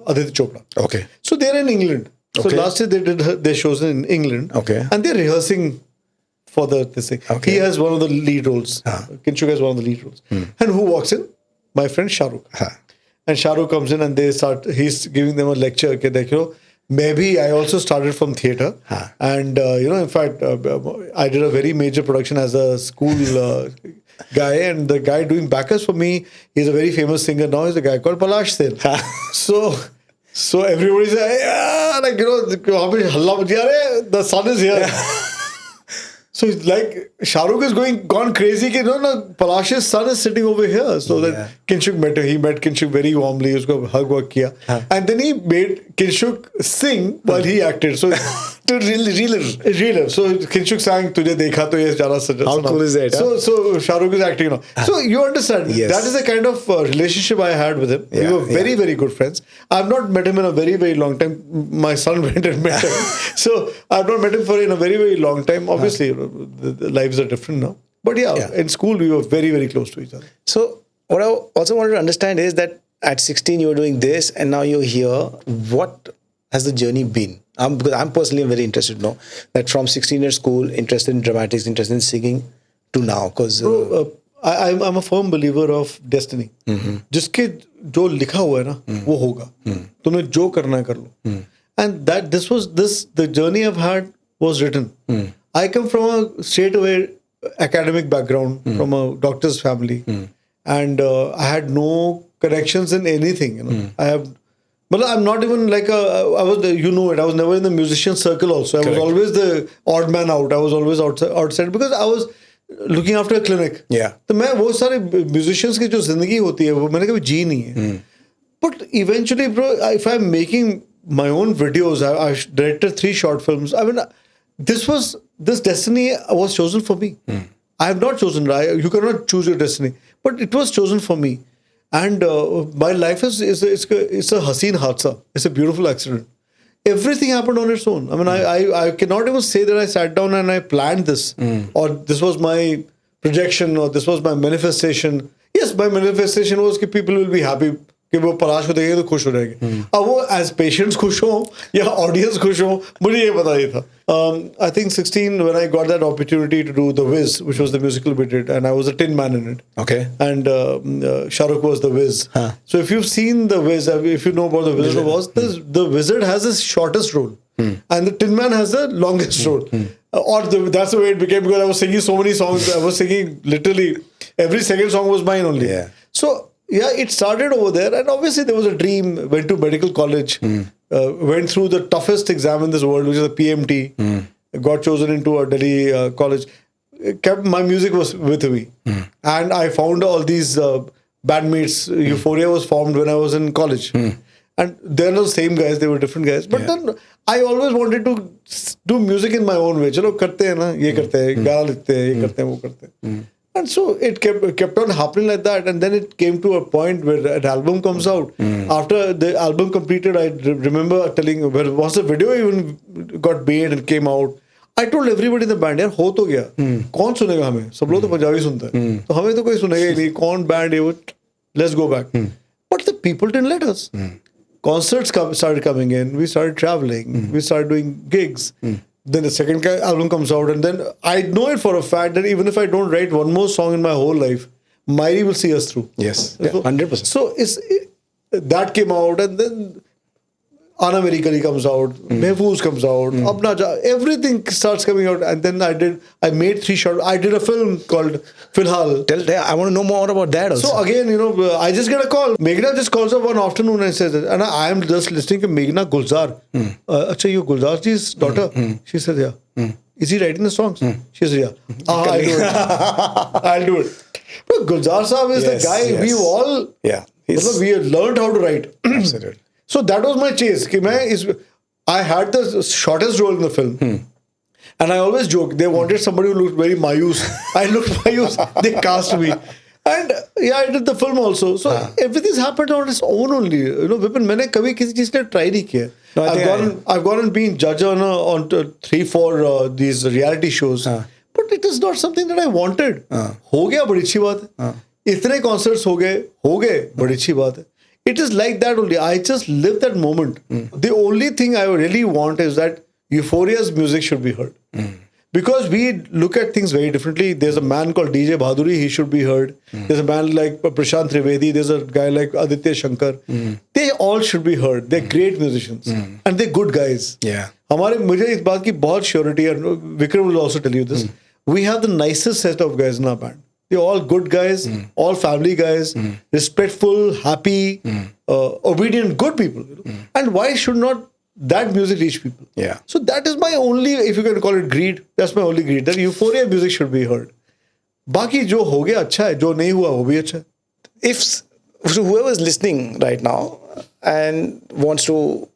Aditya Chopra. Okay. So they're in England. So Okay. last year they did their shows in England. Okay. And they're rehearsing for this thing. Okay. He has one of the lead roles. Kinshuk has one of the lead roles. And who walks in? My friend Shah Rukh. And Shah Rukh comes in and he's giving them a lecture. Okay, you know, maybe I also started from theatre. And, you know, in fact, I did a very major production as a school guy. And the guy doing backups for me, he's a very famous singer now. He's a guy called Palash Sen. So everybody's like, you know, the sun is here. So it's like Shah Rukh is gone crazy. No, Palash's son is sitting over here. So then Kinshuk met him. He met Kinshuk very warmly. Usko hug work kiya. And then he made Kinshuk sing while he acted. So To relive. So Kinshuk sang Tujhe Dekha To Ye Jana Sajna. How cool is that? So Shah Rukh is acting now. So you understand, Yes. that is the kind of relationship I had with him. Yeah, We were very, very good friends. I've not met him in a very, very long time. My son went and met him. So I've not met him in a very, very long time. Obviously, you know, the lives are different now. But yeah, in school we were very, very close to each other. So what I also wanted to understand is that at 16 you were doing this, and now you're here. What has the journey been? Because I'm personally very interested to know that from 16 year school, interested in dramatics, interested in singing, to now. Because I'm a firm believer of destiny. जिसके जो लिखा हुआ है ना वो होगा. तुम्हें जो करना है कर लो. And that the journey I've had was written. I come from a straightaway academic background, from a doctor's family, and I had no connections in anything. You know, but I'm not even like I was. You know it. I was never in the musician circle. Also, I was always the odd man out. I was always outside because I was looking after a clinic. Yeah. तो मैं वो सारे musicians की जो जिंदगी होती है वो मैंने कभी जी नहीं है. But eventually, bro, if I'm making my own videos, I directed 3 short films. I mean, this destiny was chosen for me. I have not chosen. You cannot choose your destiny, but it was chosen for me. And my life is a haseen hadsa. It's a beautiful accident. Everything happened on its own. I mean, I cannot even say that I sat down and I planned this, or this was my projection, or this was my manifestation. Yes, my manifestation was that people will be happy कि वो पलाश को देखेंगे तो खुश हो जाएंगे. अब वो एज पेशेंट्स खुश हो या ऑडियंस खुश हो, मुझे ये पता नहीं था. I think 16 when I got that opportunity to do The Wiz, which was the musical we did, and I was a tin man in it. Okay. And Shah Rukh was the Wiz. So if you've seen The Wiz, if you know about the Wizard of Oz, the Wizard has the shortest role, and the Tin Man has the longest role. That's the way it became, because I was singing so many songs. I was singing literally every second song was mine only. Yeah. So yeah, it started over there, and obviously there was a dream. Went to medical college, went through the toughest exam in this world, which is the PMT. Got chosen into a Delhi college. Kept my music was with me, and I found all these bandmates. Euphoria was formed when I was in college, and they're not the same guys. They were different guys. But then I always wanted to do music in my own way. चलो करते हैं ना, ये करते हैं, गाना लिखते हैं, ये करते हैं, वो करते हैं. And so it kept on happening like that, and then it came to a point where an album comes out. After the album completed, I remember telling, well, once the video even got made and came out, I told everybody in the band, यार हो तो गया, कौन सुनेगा हमें? सब लोग तो पंजाबी सुनते हैं, तो हमें तो कोई सुनेगा ही नहीं. कौन बैंड है वो? Let's go back. But the people didn't let us. Concerts started coming in. We started traveling. We started doing gigs. Then the second album comes out, and then I know it for a fact that even if I don't write one more song in my whole life, Maeri will see us through. Yes, 100%. So that came out, and then Ana Meri Kali comes out, Mehfooz comes out, Apna Ja, everything starts coming out, and then I made 3 short. I did a film called Filhal. I want to know more about that also. So again, I just get a call. Meghna just calls up one afternoon and says, and I am just listening to Meghna Gulzar. Acha, you Gulzar ji's daughter? She said, yeah. Is he writing the songs? She said, yeah. I'll do it. I'll do it. But Gulzar Saab is the guy we all, we learned how to write. Absolutely. So that was my chase. I had the shortest role in the film. And I always joke, they wanted somebody who looked very mayus. I looked mayus. They cast me. And yeah, I did the film also. So everything's happened on its own only. Vipin, मैंने कभी किसी चीज के try नहीं किया. I've gone and been judge on 3-4 these reality shows. But it is not something that I wanted. हो गया बड़ी अच्छी बात है. इतने concerts हो गए बड़ी अच्छी बात है. It is like that only. I just live that moment. The only thing I really want is that Euphoria's music should be heard. Because we look at things very differently. There's a man called DJ Bhaduri, he should be heard. There's a man like Prashant Trivedi, there's a guy like Aditya Shankar. They all should be heard. They're great musicians. And they're good guys. Yeah. मुझे इस बात की बहुत surety है. Vikram will also tell you this. We have the nicest set of guys in our band. They're all good guys, all family guys, respectful, happy, obedient, good people. And why should not that music reach people? Yeah. So that is my only, if you can call it greed, that's my only greed, that Euphoria music should be heard. बाकी जो हो गया अच्छा है, जो नहीं हुआ वो भी अच्छा है. If whoever is listening right now and wants to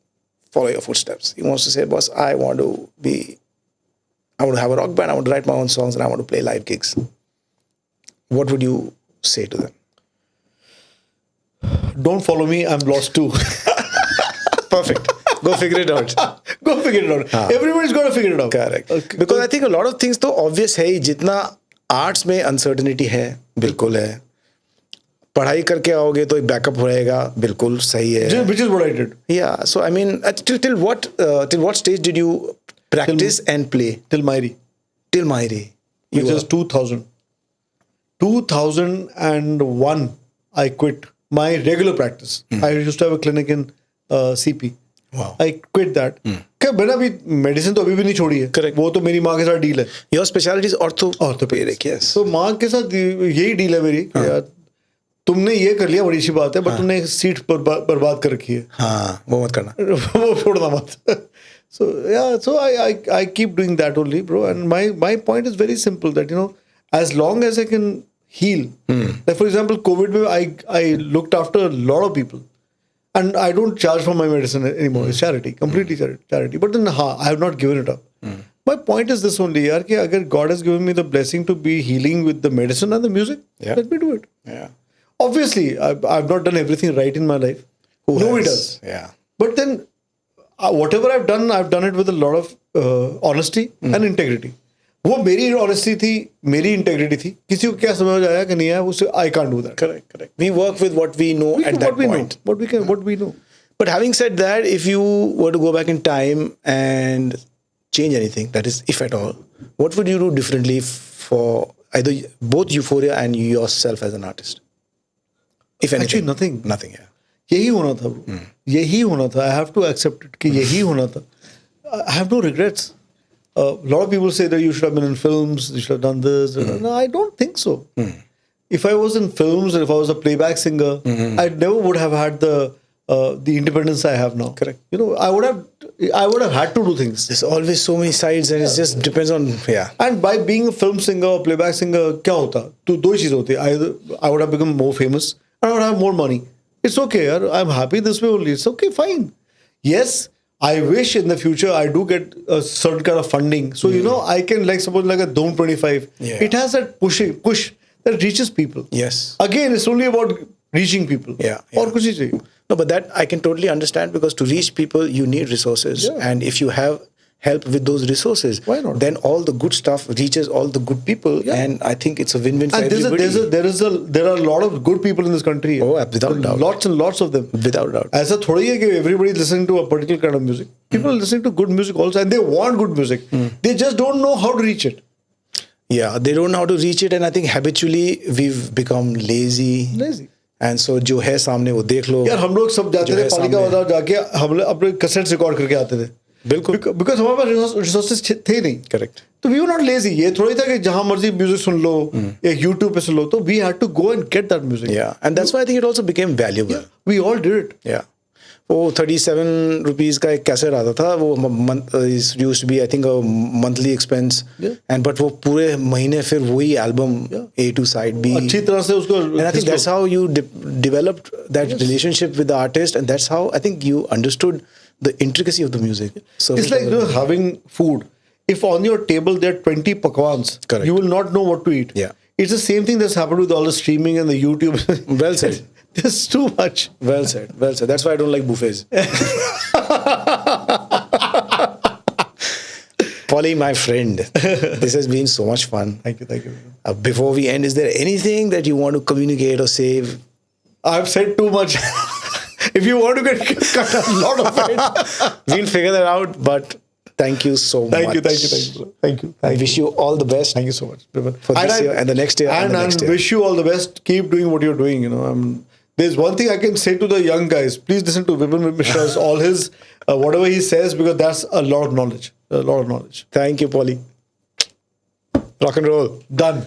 follow your footsteps, he wants to say, boss, I want to have a rock band, I want to write my own songs, and I want to play live gigs. What would you say to them? Don't follow me, I'm lost too. Perfect. Go figure it out. Go figure it out. Everybody's got to figure it out. Correct. Because I think a lot of things तो obvious है ही. जितना arts में uncertainty है, बिल्कुल है. पढ़ाई करके आओगे तो एक backup रहेगा, बिल्कुल सही है. Which is what I did. Yeah. So I mean, till what stage did you practice and play? Till Maeri. Till Maeri. Which is 2000. 2001, I quit my regular practice. I used to have a clinic in CP. Wow. I quit that. क्या मैंने अभी medicine तो अभी भी नहीं छोड़ी है. Correct. वो तो मेरी माँ के साथ डील है. Your specialty is orthopedic. Yes. तो माँ के साथ यही डील है मेरी. तुमने ये कर लिया बड़ी अच्छी बात है, बट तुमने एक सीट बर्बाद कर रखी है. हाँ, वो मत करना. वो छोड़ना मत. So I keep doing that only, bro. And my point is very simple, that as long as I can heal. Like for example, COVID, I looked after a lot of people. And I don't charge for my medicine anymore. It's charity, completely charity. But then, I have not given it up. My point is this only, yaar, कि अगर God has given me the blessing to be healing with the medicine and the music, let me do it. Yeah. Obviously, I've not done everything right in my life. Nobody does. Yeah. But then, whatever I've done it with a lot of honesty and integrity. वो मेरी honesty थी, मेरी integrity थी. किसी को क्या समझ आया कि नहीं आया, उसे I can't do that. Correct. We work with what we know at that point. What we know. But having said that, if you were to go back in time and change anything, that is, if at all, what would you do differently for either both Euphoria and yourself as an artist? If anything. Actually, nothing. Nothing, yeah. यही होना था bro. यही होना था. I have to accept it कि यही होना था. I have no regrets. A lot of people say that you should have been in films, you should have done this. No, I don't think so. If I was in films or if I was a playback singer, I never would have had the independence I have now. Correct. You know, I would have had to do things. There's always so many sides, and it just depends on, yeah. And by being a film singer or playback singer, क्या होता? तो दो ही चीज़ होती. Either I would have become more famous and I would have more money. It's okay. I'm happy this way only. It's okay, fine. Yes, I wish in the future I do get a certain kind of funding. So, you know, I can suppose like a Dome 25. Yeah. It has that push that reaches people. Yes. Again, it's only about reaching people. Yeah. और कुछ नहीं चाहिए. No, but that I can totally understand, because to reach people, you need resources. Yeah. And if you have help with those resources, why not? Then all the good stuff reaches all the good people. Yeah. And I think it's a win-win for And everybody. there are a lot of good people in this country. Oh, without doubt. Lots and lots of them. Without doubt. ऐसा थोड़ी है कि everybody is listening to a particular kind of music. People are listening to good music also, and they want good music. They just don't know how to reach it. Yeah, they don't know how to reach it, and I think habitually we've become lazy. And so जो है सामने वो देख लो. यार हम लोग सब जाते थे पालिका बाजार जाके हम अपने कैसेट्स रिकॉर्ड करके आते थे. बिल्कुल. Because हमारे पास रिसोर्सेज थे नहीं. Correct. तो we were not lazy. ये थोड़ी था कि जहाँ मर्जी म्यूजिक सुन लो या YouTube पे सुन लो. तो we had to go and get that music. Yeah, and that's why I think it also became valuable. Yeah, we all did it. Yeah. वो 37 rupees का एक कैसेट आता था. वो used to be I think a monthly expense. Yeah. And but वो पूरे महीने फिर वही album A to side B. अच्छी तरह से उसको. And I think that's how you developed that relationship with the artist, and that's how I think you understood the intricacy of the music. So It's like having food. If on your table there are 20 pakwans, Correct. you will not know what to eat. Yeah. It's the same thing that's happened with all the streaming and the YouTube. Well said. There's too much. Well said. That's why I don't like buffets. Polly, my friend, this has been so much fun. Thank you. Before we end, is there anything that you want to communicate or say? I've said too much. If you want to get cut a lot of it, we'll figure that out. But thank you so much. Thank you. I wish you all the best. Thank you so much for this year and the next year and the next year. Wish you all the best. Keep doing what you're doing. You know, there's one thing I can say to the young guys. Please listen to Vipin Mishra's all his whatever he says, because that's a lot of knowledge. Thank you, Polly. Rock and roll. Done.